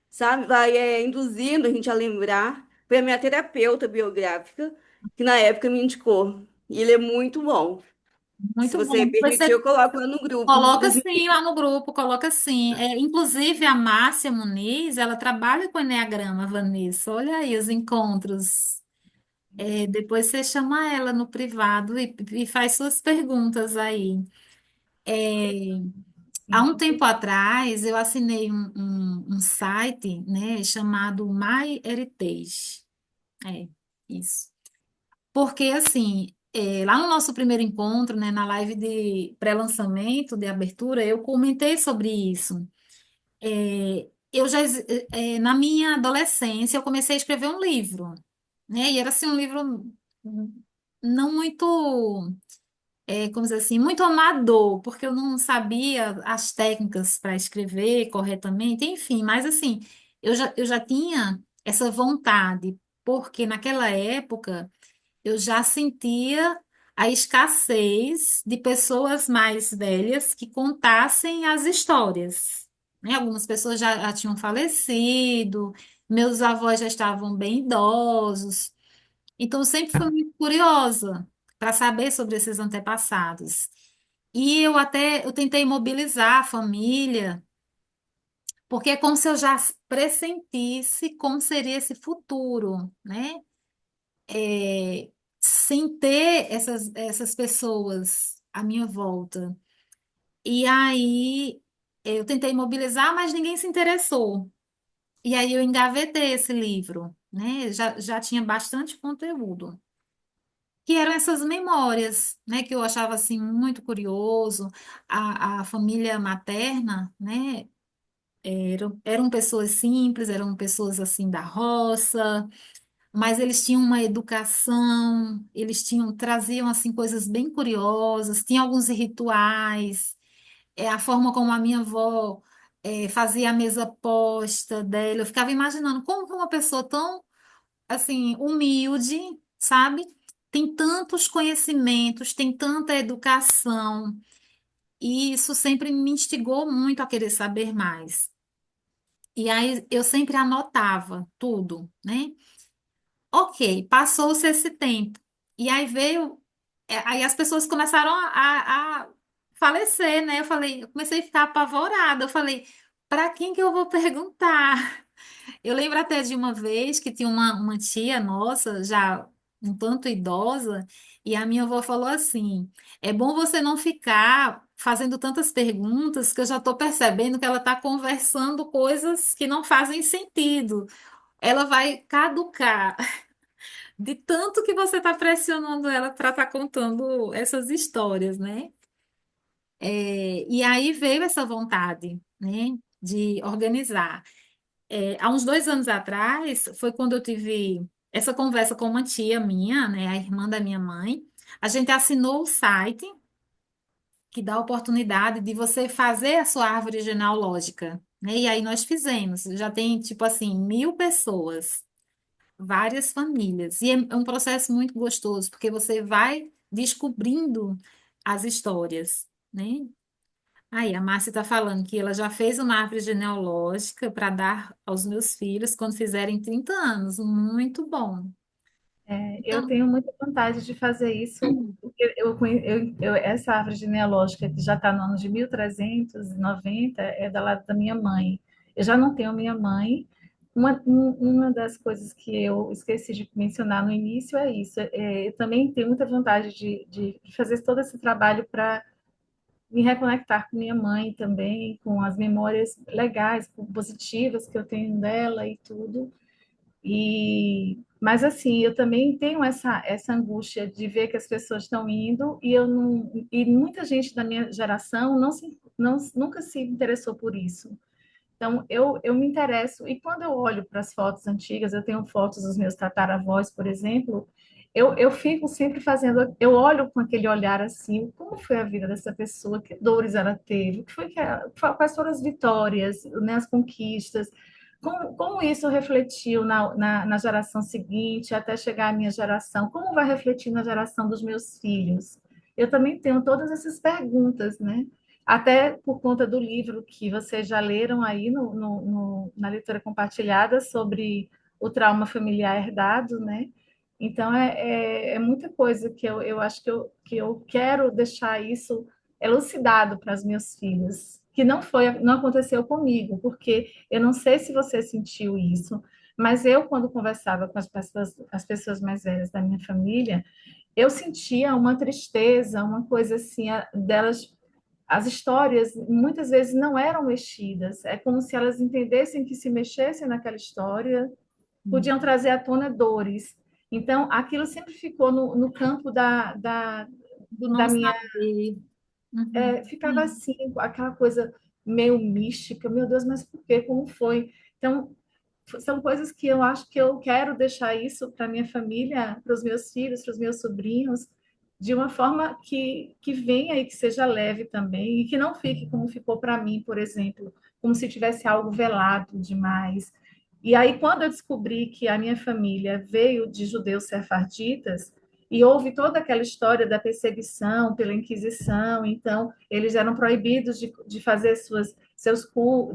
sabe, vai induzindo a gente a lembrar. Foi a minha terapeuta biográfica que na época me indicou. E ele é muito bom. Se Muito você bom. permitir, Você eu coloco lá no grupo. coloca sim lá no grupo, coloca sim. Inclusive, a Márcia Muniz, ela trabalha com Eneagrama, Vanessa. Olha aí os encontros. Depois você chama ela no privado e faz suas perguntas aí. É, Há um tempo atrás, eu assinei um site, né, chamado MyHeritage. É, isso. Porque, assim, lá no nosso primeiro encontro, né, na live de pré-lançamento, de abertura, eu comentei sobre isso. Na minha adolescência, eu comecei a escrever um livro, né, e era, assim, um livro não muito, como dizer assim, muito amador, porque eu não sabia as técnicas para escrever corretamente, enfim, mas, assim, eu já tinha essa vontade, porque naquela época eu já sentia a escassez de pessoas mais velhas que contassem as histórias, né? Algumas pessoas já tinham falecido, meus avós já estavam bem idosos, então eu sempre fui muito curiosa para saber sobre esses antepassados. E eu tentei mobilizar a família, porque é como se eu já pressentisse como seria esse futuro, né? Sem ter essas pessoas à minha volta. E aí eu tentei mobilizar, mas ninguém se interessou. E aí eu engavetei esse livro, né? Já tinha bastante conteúdo. Que eram essas memórias, né? Que eu achava assim muito curioso. A família materna, né? Eram pessoas simples, eram pessoas assim da roça, mas eles tinham uma educação, traziam assim coisas bem curiosas, tinha alguns rituais, a forma como a minha avó fazia a mesa posta dela, eu ficava imaginando como que uma pessoa tão assim humilde, sabe? Tem tantos conhecimentos, tem tanta educação, e isso sempre me instigou muito a querer saber mais. E aí eu sempre anotava tudo, né? Ok, passou-se esse tempo. E aí veio, aí as pessoas começaram a falecer, né? Eu comecei a ficar apavorada. Eu falei, para quem que eu vou perguntar? Eu lembro até de uma vez que tinha uma tia nossa, já um tanto idosa, e a minha avó falou assim: é bom você não ficar fazendo tantas perguntas, que eu já estou percebendo que ela está conversando coisas que não fazem sentido. Ela vai caducar. De tanto que você está pressionando ela para estar contando essas histórias, né? E aí veio essa vontade, né, de organizar. Há uns 2 anos atrás, foi quando eu tive essa conversa com uma tia minha, né, a irmã da minha mãe. A gente assinou o site que dá a oportunidade de você fazer a sua árvore genealógica, né? E aí nós fizemos. Já tem, tipo assim, 1.000 pessoas, várias famílias. E é um processo muito gostoso, porque você vai descobrindo as histórias, né? Aí, a Márcia está falando que ela já fez uma árvore genealógica para dar aos meus filhos quando fizerem 30 anos. Muito bom. Eu Então, tenho muita vontade de fazer isso, porque essa árvore genealógica que já está no ano de 1390 é da lado da minha mãe. Eu já não tenho minha mãe. Uma das coisas que eu esqueci de mencionar no início é isso. Eu também tenho muita vontade de fazer todo esse trabalho para me reconectar com minha mãe também, com as memórias legais, positivas que eu tenho dela e tudo. Mas assim, eu também tenho essa angústia de ver que as pessoas estão indo e eu não, e muita gente da minha geração nunca se interessou por isso. Então, eu me interesso, e quando eu olho para as fotos antigas, eu tenho fotos dos meus tataravós, por exemplo, eu fico sempre fazendo, eu olho com aquele olhar assim, como foi a vida dessa pessoa, que dores ela teve, o que foi quais foram as vitórias, né, as conquistas, como isso refletiu na geração seguinte, até chegar à minha geração, como vai refletir na geração dos meus filhos? Eu também tenho todas essas perguntas, né? Até por conta do livro que vocês já leram aí na leitura compartilhada sobre o trauma familiar herdado, né? Então, é muita coisa que eu acho que eu quero deixar isso elucidado para os meus filhos, que não aconteceu comigo, porque eu não sei se você sentiu isso, mas eu, quando conversava com as pessoas mais velhas da minha família, eu sentia uma tristeza, uma coisa assim, delas, as histórias muitas vezes não eram mexidas, é como se elas entendessem que se mexessem naquela história, podiam trazer à tona dores. Então, aquilo sempre ficou no campo do da não minha. saber. Uhum. Ficava Sim. assim, aquela coisa meio mística, meu Deus, mas por quê? Como foi? Então, são coisas que eu acho que eu quero deixar isso para minha família, para os meus filhos, para os meus sobrinhos, de uma forma que venha e que seja leve também, e que não fique como ficou para mim, por exemplo, como se tivesse algo velado demais. E aí, quando eu descobri que a minha família veio de judeus sefarditas, e houve toda aquela história da perseguição pela Inquisição, então eles eram proibidos de fazer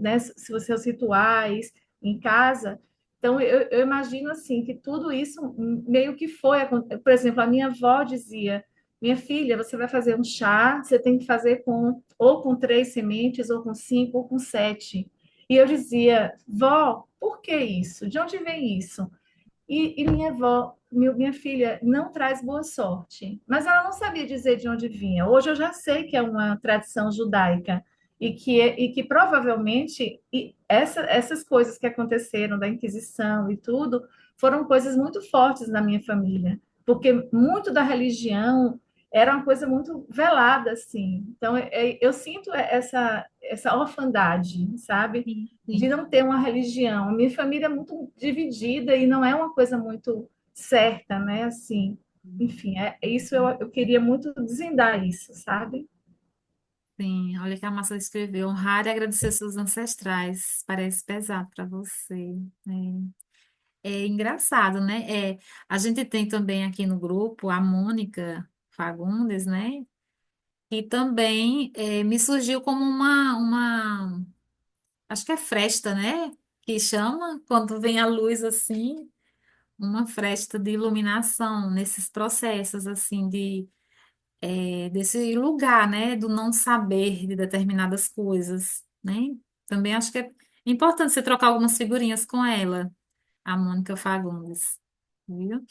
né, seus rituais em casa. Então eu imagino assim que tudo isso meio que foi, por exemplo, a minha avó dizia: minha filha, você vai fazer um chá, você tem que fazer ou com 3 sementes, ou com 5, ou com 7. E eu dizia: vó, por que isso? De onde vem isso? E minha avó, minha filha, não traz boa sorte. Mas ela não sabia dizer de onde vinha. Hoje eu já sei que é uma tradição judaica e que provavelmente essas coisas que aconteceram da Inquisição e tudo foram coisas muito fortes na minha família, porque muito da religião era uma coisa muito velada, assim. Então, eu sinto essa orfandade, sabe? Sim, De sim. não ter uma religião. A minha família é muito dividida e não é uma coisa muito certa, né? Assim, enfim, isso eu queria muito desvendar isso, sabe? Sim, olha que a Márcia escreveu: honrar e agradecer seus ancestrais. Parece pesado para você. É engraçado, né? A gente tem também aqui no grupo a Mônica Fagundes, né? Que também me surgiu como acho que é fresta, né? Que chama, quando vem a luz assim, uma fresta de iluminação nesses processos, assim, desse lugar, né? Do não saber de determinadas coisas, né? Também acho que é importante você trocar algumas figurinhas com ela, a Mônica Fagundes, viu?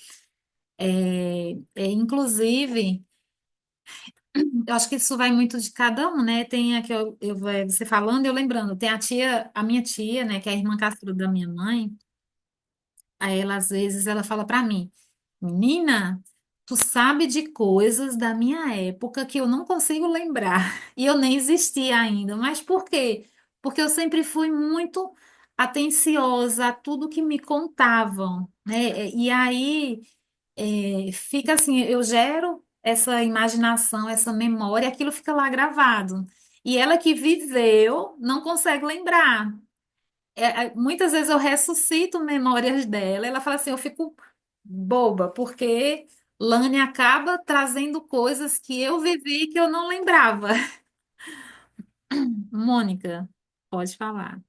Inclusive, eu acho que isso vai muito de cada um, né? Tem aqui, você falando, eu lembrando, tem a minha tia, né, que é a irmã caçula da minha mãe. Aí ela, às vezes, ela fala pra mim: menina, tu sabe de coisas da minha época que eu não consigo lembrar. E eu nem existia ainda. Mas por quê? Porque eu sempre fui muito atenciosa a tudo que me contavam, né? E aí fica assim, eu gero essa imaginação, essa memória, aquilo fica lá gravado. E ela que viveu não consegue lembrar. Muitas vezes eu ressuscito memórias dela. Ela fala assim, eu fico boba, porque Lani acaba trazendo coisas que eu vivi e que eu não lembrava. Mônica, pode falar.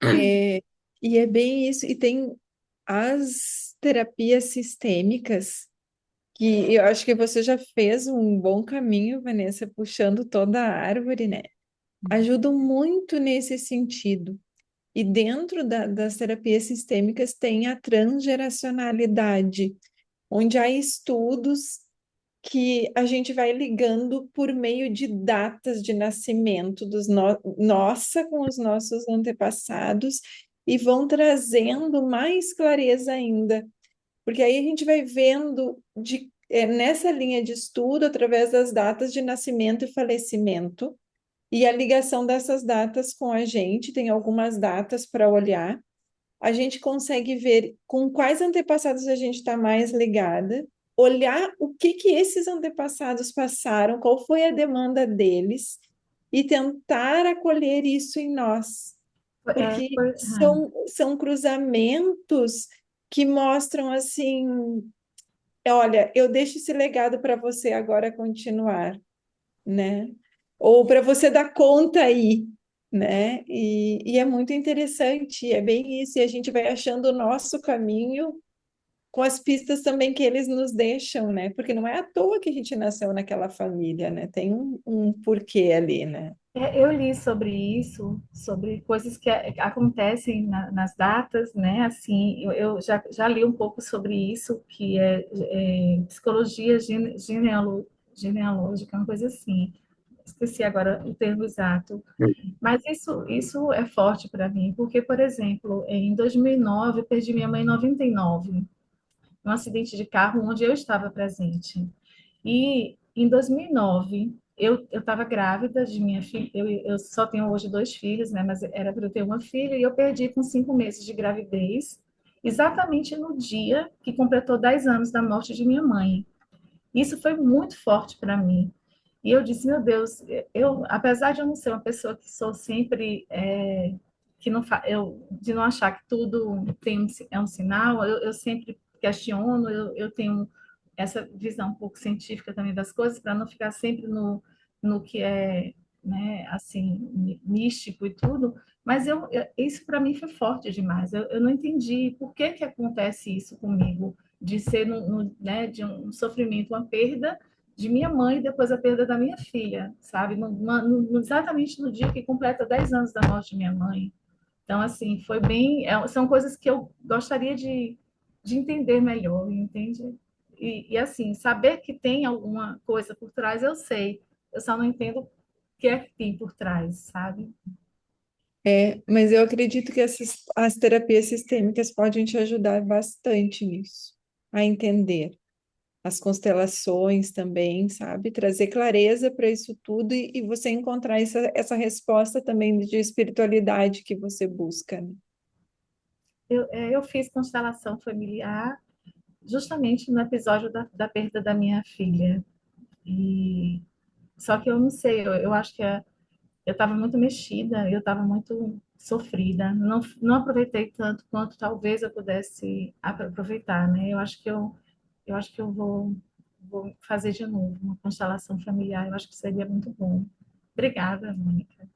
É, e é bem isso. E tem as terapias sistêmicas, que eu acho que você já fez um bom caminho, Vanessa, puxando toda a árvore, né? Ajudam muito nesse sentido. E dentro das terapias sistêmicas tem a transgeracionalidade, onde há estudos que a gente vai ligando por meio de datas de nascimento nossa com os nossos antepassados e vão trazendo mais clareza ainda, porque aí a gente vai vendo nessa linha de estudo através das datas de nascimento e falecimento e a ligação dessas datas com a gente, tem algumas datas para olhar. A gente consegue ver com quais antepassados a gente está mais ligada, olhar o que que esses antepassados passaram, qual foi a demanda deles, e tentar acolher isso em nós. Porque são cruzamentos que mostram assim, olha, eu deixo esse legado para você agora continuar, né? Ou para você dar conta aí, né? E é muito interessante, é bem isso, e a gente vai achando o nosso caminho com as pistas também que eles nos deixam, né? Porque não é à toa que a gente nasceu naquela família, né? Tem um porquê ali, né? Eu li sobre isso, sobre coisas que acontecem nas datas, né? Assim, eu já li um pouco sobre isso, que é psicologia genealógica, uma coisa assim. Esqueci agora o termo exato. Mas isso é forte para mim, porque, por exemplo, em 2009, eu perdi minha mãe em 99, num acidente de carro onde eu estava presente. E em 2009, eu estava grávida de minha filha, eu só tenho hoje dois filhos, né? Mas era para eu ter uma filha, e eu perdi com 5 meses de gravidez, exatamente no dia que completou 10 anos da morte de minha mãe. Isso foi muito forte para mim. E eu disse, meu Deus, apesar de eu não ser uma pessoa que sou sempre, que não de não achar que tudo é um sinal, eu sempre questiono, eu tenho essa visão um pouco científica também das coisas, para não ficar sempre no que é, né, assim, místico e tudo, mas isso para mim foi forte demais. Eu não entendi por que que acontece isso comigo, de ser né, de um sofrimento, uma perda de minha mãe e depois a perda da minha filha, sabe? Exatamente no dia que completa 10 anos da morte de minha mãe. Então, assim, foi bem. São coisas que eu gostaria de entender melhor, entende? Assim, saber que tem alguma coisa por trás, eu sei. Eu só não entendo o que é que tem por trás, sabe? Mas eu acredito que as terapias sistêmicas podem te ajudar bastante nisso, a entender as constelações também, sabe? Trazer clareza para isso tudo e você encontrar essa resposta também de espiritualidade que você busca, né? Eu fiz constelação familiar justamente no episódio da perda da minha filha. E só que eu não sei, eu acho que eu estava muito mexida, eu estava muito sofrida, não aproveitei tanto quanto talvez eu pudesse aproveitar, né? Eu acho que eu vou fazer de novo uma constelação familiar, eu acho que seria muito bom. Obrigada, Mônica.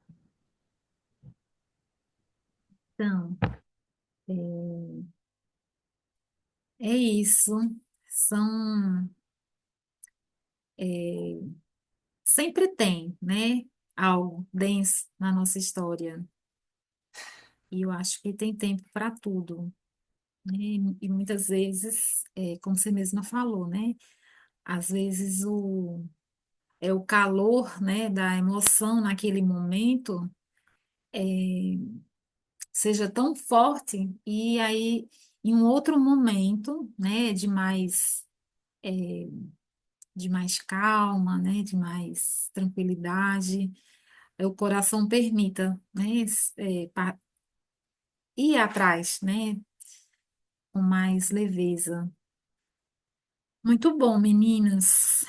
Então, é isso. São, é, sempre tem, né, algo denso na nossa história. E eu acho que tem tempo para tudo, né? E muitas vezes, como você mesma falou, né? Às vezes o calor, né, da emoção naquele momento seja tão forte e aí em um outro momento, né, de mais calma, né, de mais tranquilidade, o coração permita, né, ir atrás, né, com mais leveza. Muito bom, meninas.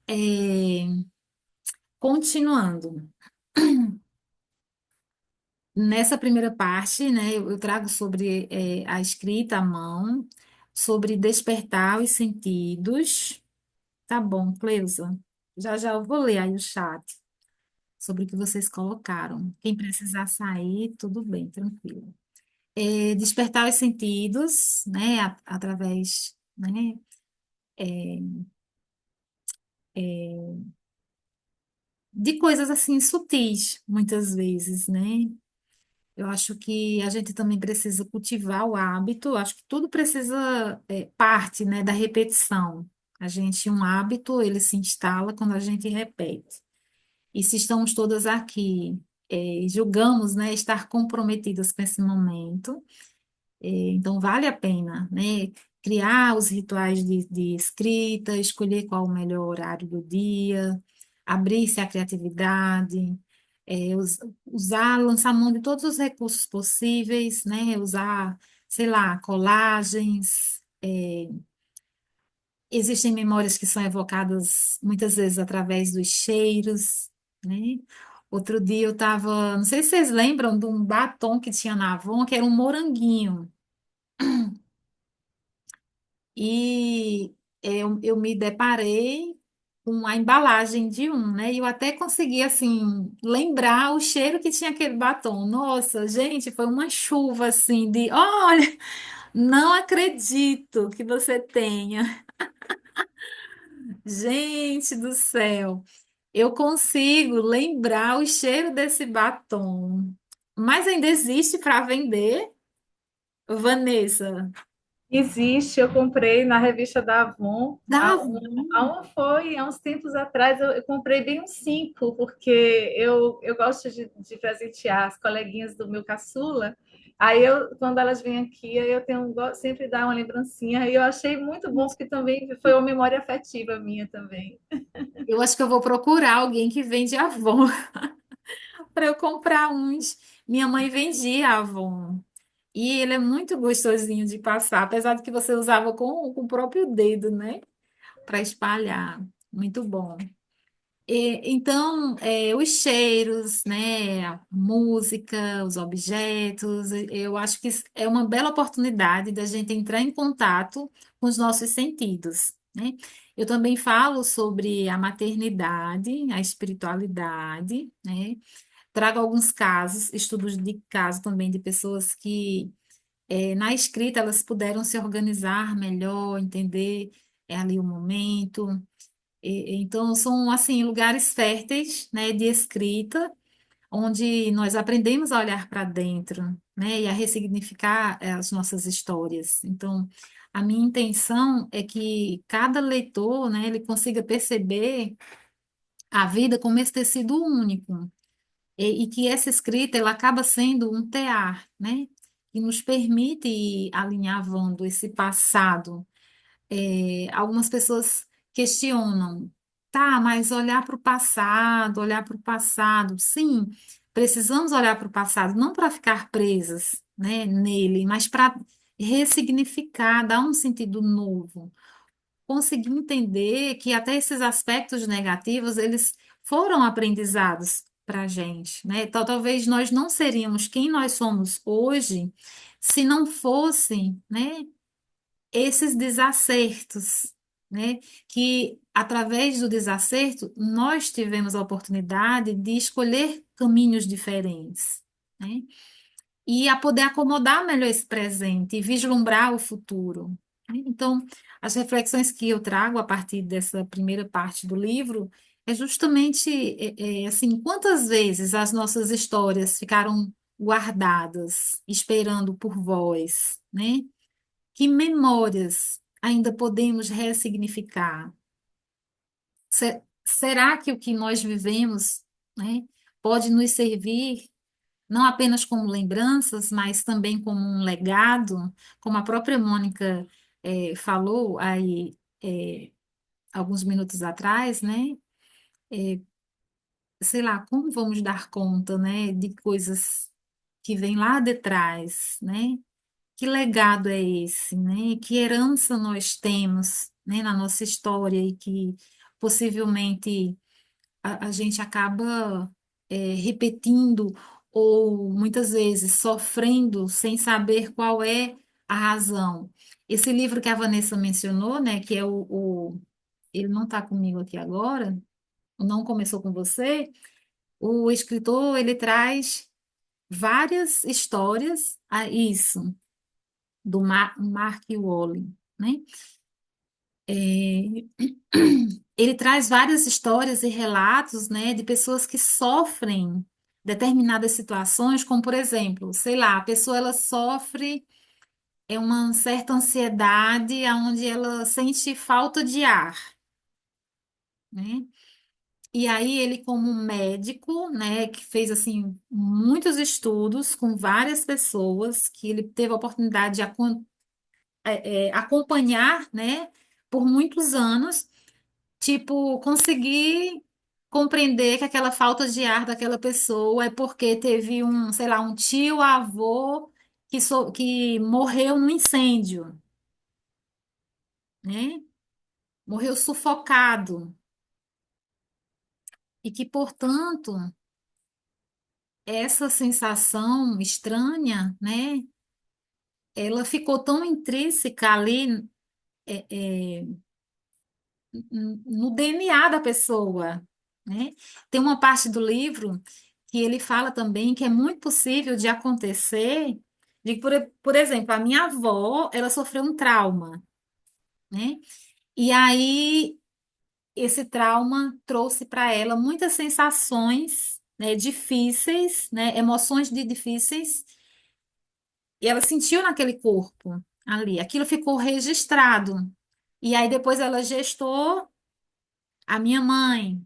É, continuando. Nessa primeira parte, né, eu trago sobre a escrita à mão, sobre despertar os sentidos. Tá bom, Cleusa. Já já eu vou ler aí o chat sobre o que vocês colocaram. Quem precisar sair, tudo bem, tranquilo. despertar os sentidos, né, através, né, de coisas assim sutis, muitas vezes, né? Eu acho que a gente também precisa cultivar o hábito, eu acho que tudo precisa, parte, né, da repetição. Um hábito, ele se instala quando a gente repete. E se estamos todas aqui, julgamos, né, estar comprometidas com esse momento, então, vale a pena, né? Criar os rituais de escrita, escolher qual o melhor horário do dia, abrir-se à criatividade, usar, lançar mão de todos os recursos possíveis, né? Usar, sei lá, colagens. Existem memórias que são evocadas muitas vezes através dos cheiros, né? Outro dia eu estava, não sei se vocês lembram de um batom que tinha na Avon, que era um moranguinho. E eu me deparei com a embalagem de um, né? E eu até consegui, assim, lembrar o cheiro que tinha aquele batom. Nossa, gente, foi uma chuva, assim, de... Olha, não acredito que você tenha. Gente do céu, eu consigo lembrar o cheiro desse batom. Mas ainda existe para vender, Vanessa? Existe, eu comprei na revista da Avon. Dá. Há uns tempos atrás, eu comprei bem uns cinco, porque eu gosto de presentear as coleguinhas do meu caçula. Aí, quando elas vêm aqui, aí eu sempre dar uma lembrancinha. E eu achei muito bom, porque também foi uma memória afetiva minha também. Eu acho que eu vou procurar alguém que vende Avon para eu comprar uns. Minha mãe vendia Avon. E ele é muito gostosinho de passar, apesar de que você usava com o próprio dedo, né? Para espalhar. Muito bom. Então, os cheiros, né? A música, os objetos, eu acho que é uma bela oportunidade da gente entrar em contato com os nossos sentidos, né? Eu também falo sobre a maternidade, a espiritualidade, né? Trago alguns casos, estudos de caso também de pessoas que na escrita elas puderam se organizar melhor, entender ali o momento. Então, são assim lugares férteis, né, de escrita, onde nós aprendemos a olhar para dentro, né, e a ressignificar as nossas histórias. Então, a minha intenção é que cada leitor, né, ele consiga perceber a vida como esse tecido único e que essa escrita ela acaba sendo um tear, né? Que nos permite ir alinhavando esse passado. Algumas pessoas questionam, tá, mas olhar para o passado, sim, precisamos olhar para o passado, não para ficar presas, né, nele, mas para ressignificar, dar um sentido novo, conseguir entender que até esses aspectos negativos, eles foram aprendizados para a gente, né? Então, talvez nós não seríamos quem nós somos hoje se não fossem, né, esses desacertos, né? Que através do desacerto nós tivemos a oportunidade de escolher caminhos diferentes, né? E a poder acomodar melhor esse presente e vislumbrar o futuro, né? Então, as reflexões que eu trago a partir dessa primeira parte do livro é justamente assim, quantas vezes as nossas histórias ficaram guardadas, esperando por vós, né? Que memórias ainda podemos ressignificar? Será que o que nós vivemos, né, pode nos servir não apenas como lembranças, mas também como um legado, como a própria Mônica falou aí alguns minutos atrás, né? Sei lá, como vamos dar conta, né, de coisas que vêm lá de trás, né? Que legado é esse, né? Que herança nós temos, né, na nossa história e que possivelmente a gente acaba repetindo ou muitas vezes sofrendo sem saber qual é a razão. Esse livro que a Vanessa mencionou, né, que é ele não está comigo aqui agora, não começou com você, o escritor ele traz várias histórias isso, do Mark Wall, né? É, ele traz várias histórias e relatos, né, de pessoas que sofrem determinadas situações, como por exemplo, sei lá, a pessoa ela sofre uma certa ansiedade, onde ela sente falta de ar, né? E aí ele, como médico, né, que fez assim muitos estudos com várias pessoas, que ele teve a oportunidade de acompanhar, né, por muitos anos, tipo, conseguir compreender que aquela falta de ar daquela pessoa é porque teve um, sei lá, um tio, avô que morreu num incêndio, né? Morreu sufocado e que, portanto, essa sensação estranha, né? Ela ficou tão intrínseca ali, é, é, no DNA da pessoa, né? Tem uma parte do livro que ele fala também que é muito possível de acontecer, por exemplo, a minha avó, ela sofreu um trauma, né? E aí esse trauma trouxe para ela muitas sensações, né, difíceis, né, emoções difíceis, e ela sentiu naquele corpo ali. Aquilo ficou registrado. E aí depois ela gestou a minha mãe.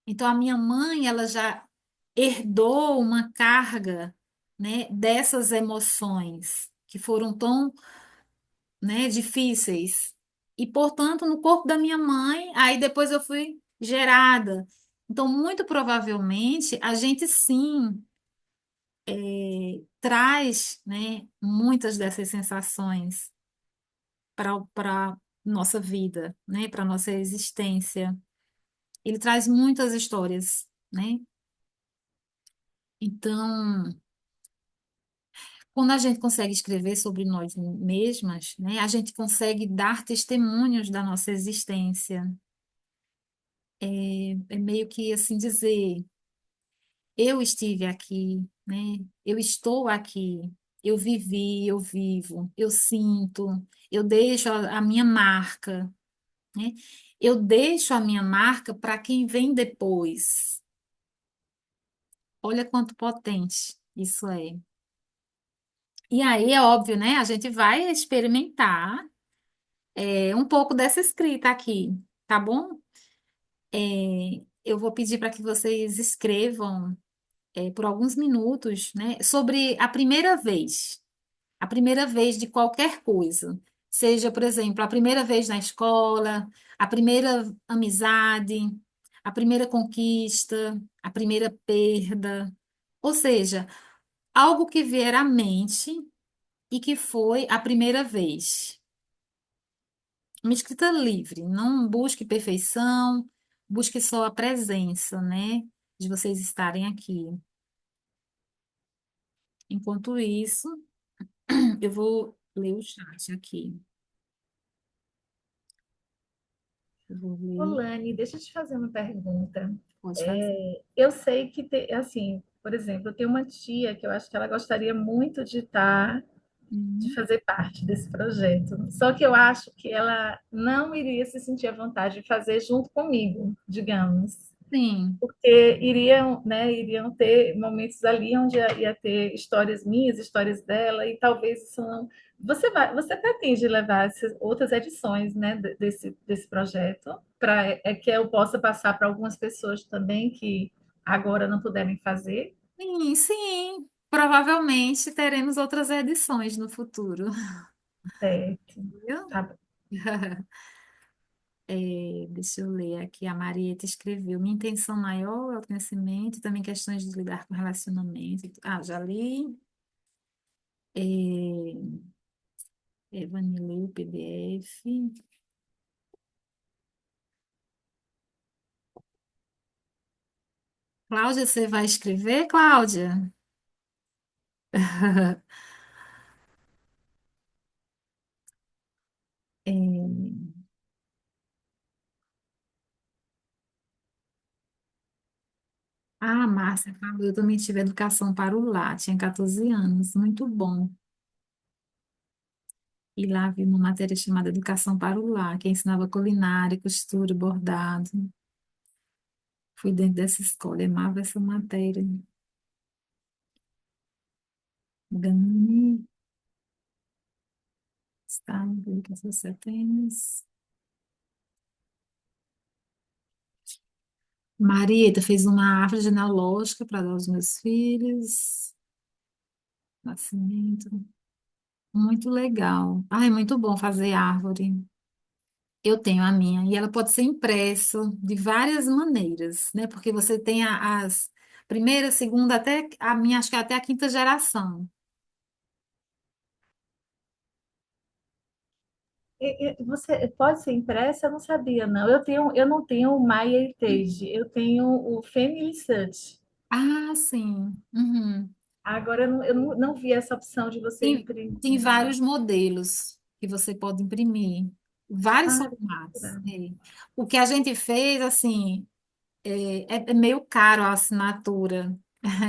Então, a minha mãe, ela já herdou uma carga, né, dessas emoções que foram tão, né, difíceis. E, portanto, no corpo da minha mãe, aí depois eu fui gerada. Então, muito provavelmente, a gente sim traz, né, muitas dessas sensações para nossa vida, né, para nossa existência. Ele traz muitas histórias, né? Então, quando a gente consegue escrever sobre nós mesmas, né, a gente consegue dar testemunhos da nossa existência. É meio que assim dizer, eu estive aqui, né? Eu estou aqui, eu vivi, eu vivo, eu sinto, eu deixo a minha marca, né? Eu deixo a minha marca para quem vem depois. Olha quanto potente isso é. E aí, é óbvio, né? A gente vai experimentar um pouco dessa escrita aqui, tá bom? Eu vou pedir para que vocês escrevam por alguns minutos, né, sobre a primeira vez de qualquer coisa. Seja, por exemplo, a primeira vez na escola, a primeira amizade, a primeira conquista, a primeira perda. Ou seja, algo que vier à mente e que foi a primeira vez. Uma escrita livre, não busque perfeição, busque só a presença, né, de vocês estarem aqui. Enquanto isso, eu vou ler o chat aqui. Eu vou ler, Olane, deixa eu te fazer uma pergunta. pode fazer. Eu sei que, assim, por exemplo, eu tenho uma tia que eu acho que ela gostaria muito de Uhum. fazer parte desse projeto. Só que eu acho que ela não iria se sentir à vontade de fazer junto comigo, digamos. Sim, Porque iriam ter momentos ali onde ia ter histórias minhas, histórias dela, e talvez isso não. Você pretende levar essas outras edições, né, desse projeto, para que eu possa passar para algumas pessoas também que agora não puderem fazer? sim, sim. Provavelmente teremos outras edições no futuro. Certo. Viu? Tá bom. Deixa eu ler aqui. A Marieta escreveu: Minha intenção maior é o conhecimento, e também questões de lidar com relacionamento. Ah, já li. É, Evani leu o PDF. Cláudia, você vai escrever, Cláudia? É, Ah, Márcia, falou, eu também tive educação para o lar, tinha 14 anos, muito bom. E lá vi uma matéria chamada Educação para o Lar, que ensinava culinária, costura, bordado. Fui dentro dessa escola, amava essa matéria. Ganhei, estava, que você tênis. Marieta fez uma árvore genealógica para dar aos meus filhos. Nascimento. Muito legal. Ai, muito bom fazer árvore. Eu tenho a minha, e ela pode ser impressa de várias maneiras, né? Porque você tem as primeira, segunda, até a minha, acho que até a quinta geração. Você pode ser impressa? Eu não sabia, não. Eu não tenho o MyHeritage, eu tenho o Family Search. Ah, sim. Uhum. Agora eu não vi essa opção de você Tem, imprimir. tem vários modelos que você pode imprimir, vários Ah, formatos. legal. É. O que a gente fez, assim, é meio caro a assinatura.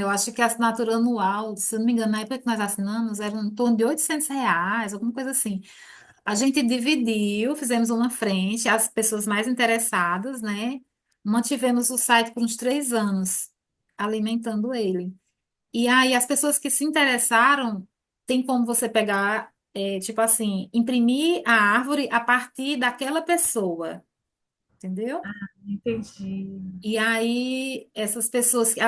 Eu acho que a assinatura anual, se eu não me engano, na época que nós assinamos, era em torno de R$ 800, alguma coisa assim. A gente dividiu, fizemos uma frente, as pessoas mais interessadas, né? Mantivemos o site por uns 3 anos, alimentando ele. E aí, as pessoas que se interessaram, tem como você pegar, tipo assim, imprimir a árvore a partir daquela pessoa, entendeu? Entendi. E aí, essas pessoas que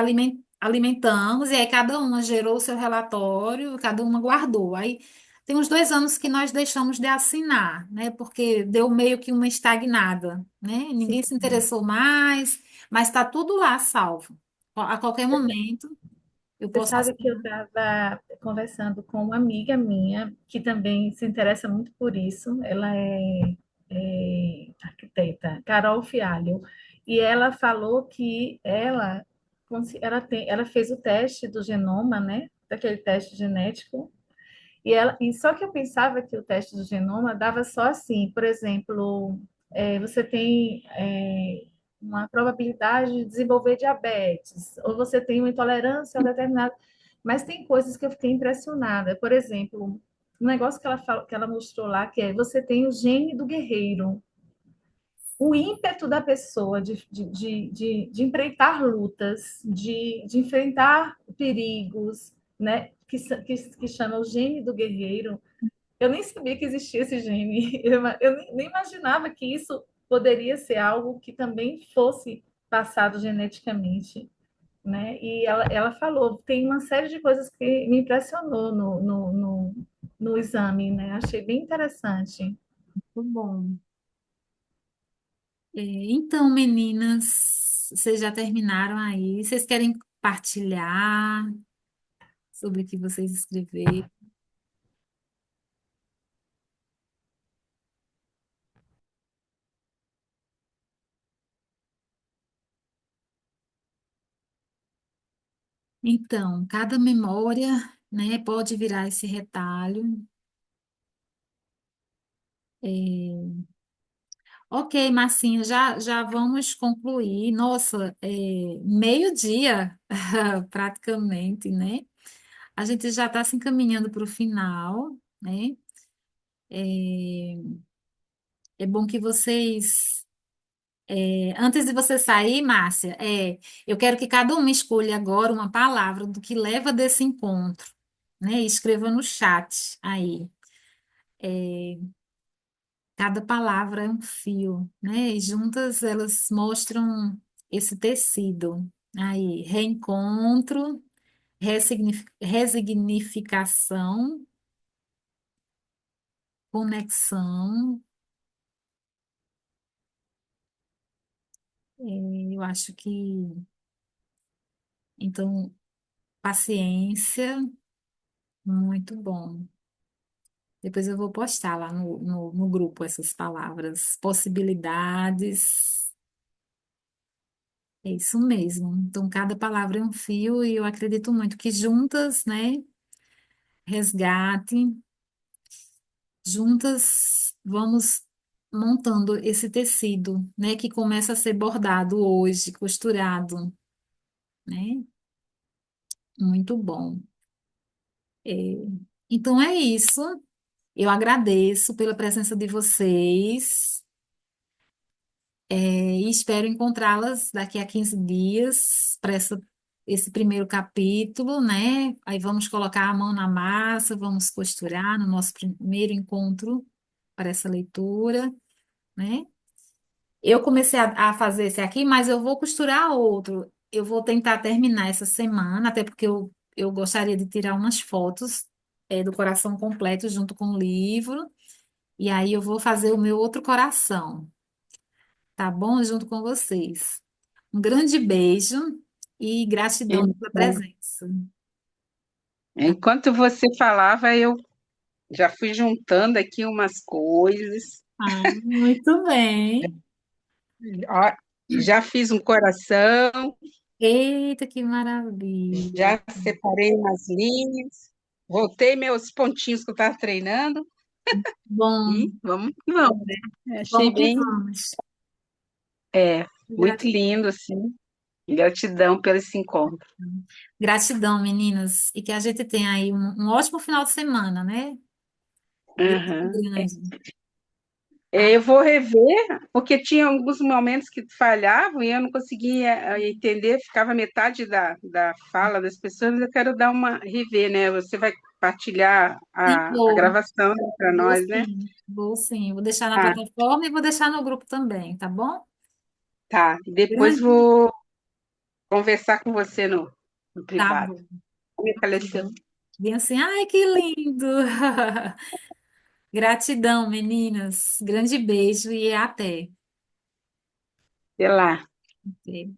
alimentamos, e aí cada uma gerou o seu relatório, cada uma guardou. Aí, tem uns 2 anos que nós deixamos de assinar, né? Porque deu meio que uma estagnada, né? Sim. Ninguém se interessou mais, mas está tudo lá salvo. A qualquer momento, eu Você posso sabe que eu assinar. estava conversando com uma amiga minha que também se interessa muito por isso. Ela é arquiteta, Carol Fialho, e ela falou que ela fez o teste do genoma, né? Daquele teste genético. E só que eu pensava que o teste do genoma dava só assim, por exemplo, você tem uma probabilidade de desenvolver diabetes, ou você tem uma intolerância a determinado. Mas tem coisas que eu fiquei impressionada. Por exemplo, um negócio que ela mostrou lá, que é você tem o gene do guerreiro. O ímpeto da pessoa de empreitar lutas, de enfrentar perigos, né? Que chama o gene do guerreiro. Eu nem sabia que existia esse gene. Eu nem imaginava que isso poderia ser algo que também fosse passado geneticamente, né? E ela falou, tem uma série de coisas que me impressionou no exame, né? Achei bem interessante. Muito bom. Então, meninas, vocês já terminaram aí? Vocês querem partilhar sobre o que vocês escreveram? Então, cada memória, né, pode virar esse retalho. É, Ok, Marcinha, já vamos concluir. Nossa, meio-dia, praticamente, né? A gente já está se encaminhando para o final, né? É, é bom que vocês. Antes de você sair, Márcia, eu quero que cada um escolha agora uma palavra do que leva desse encontro, né? E escreva no chat aí. Cada palavra é um fio, né? E juntas elas mostram esse tecido. Aí, reencontro, resignificação, conexão. Eu acho que, então, paciência, muito bom. Depois eu vou postar lá no grupo essas palavras. Possibilidades, é isso mesmo. Então, cada palavra é um fio e eu acredito muito que juntas, né? Resgate, juntas vamos montando esse tecido, né, que começa a ser bordado hoje, costurado. né? Muito bom. É, então é isso. Eu agradeço pela presença de vocês, e espero encontrá-las daqui a 15 dias para esse primeiro capítulo, né? Aí vamos colocar a mão na massa, vamos costurar no nosso primeiro encontro para essa leitura, né? Eu comecei a fazer esse aqui, mas eu vou costurar outro. Eu vou tentar terminar essa semana, até porque eu gostaria de tirar umas fotos, do coração completo junto com o livro. E aí eu vou fazer o meu outro coração, tá bom? Junto com vocês. Um grande beijo e gratidão pela Então, presença. enquanto você falava, eu já fui juntando aqui umas coisas. Ah, muito bem. Ó, já fiz um coração, Eita, que maravilha. já separei umas linhas, voltei meus pontinhos que eu estava treinando Bom, e vamos que vamos, né? Achei vamos que bem, vamos. é, muito Gratidão. lindo, assim. Gratidão pelo esse encontro. Gratidão, meninas. E que a gente tenha aí um ótimo final de semana, né? Deus é Aham. grande, tá? Eu vou rever, porque tinha alguns momentos que falhavam e eu não conseguia entender, ficava metade da fala das pessoas, mas eu quero dar uma rever, né? Você vai partilhar Sim, a gravação para vou nós, né? sim, vou sim. Vou deixar na Ah, plataforma e vou deixar no grupo também, tá bom? tá. Depois Grande, vou conversar com você no tá privado. bom. Me Tá faleceu. bom. Bem assim, ai, que lindo! Gratidão, meninas. Grande beijo e até. Sei lá. Até.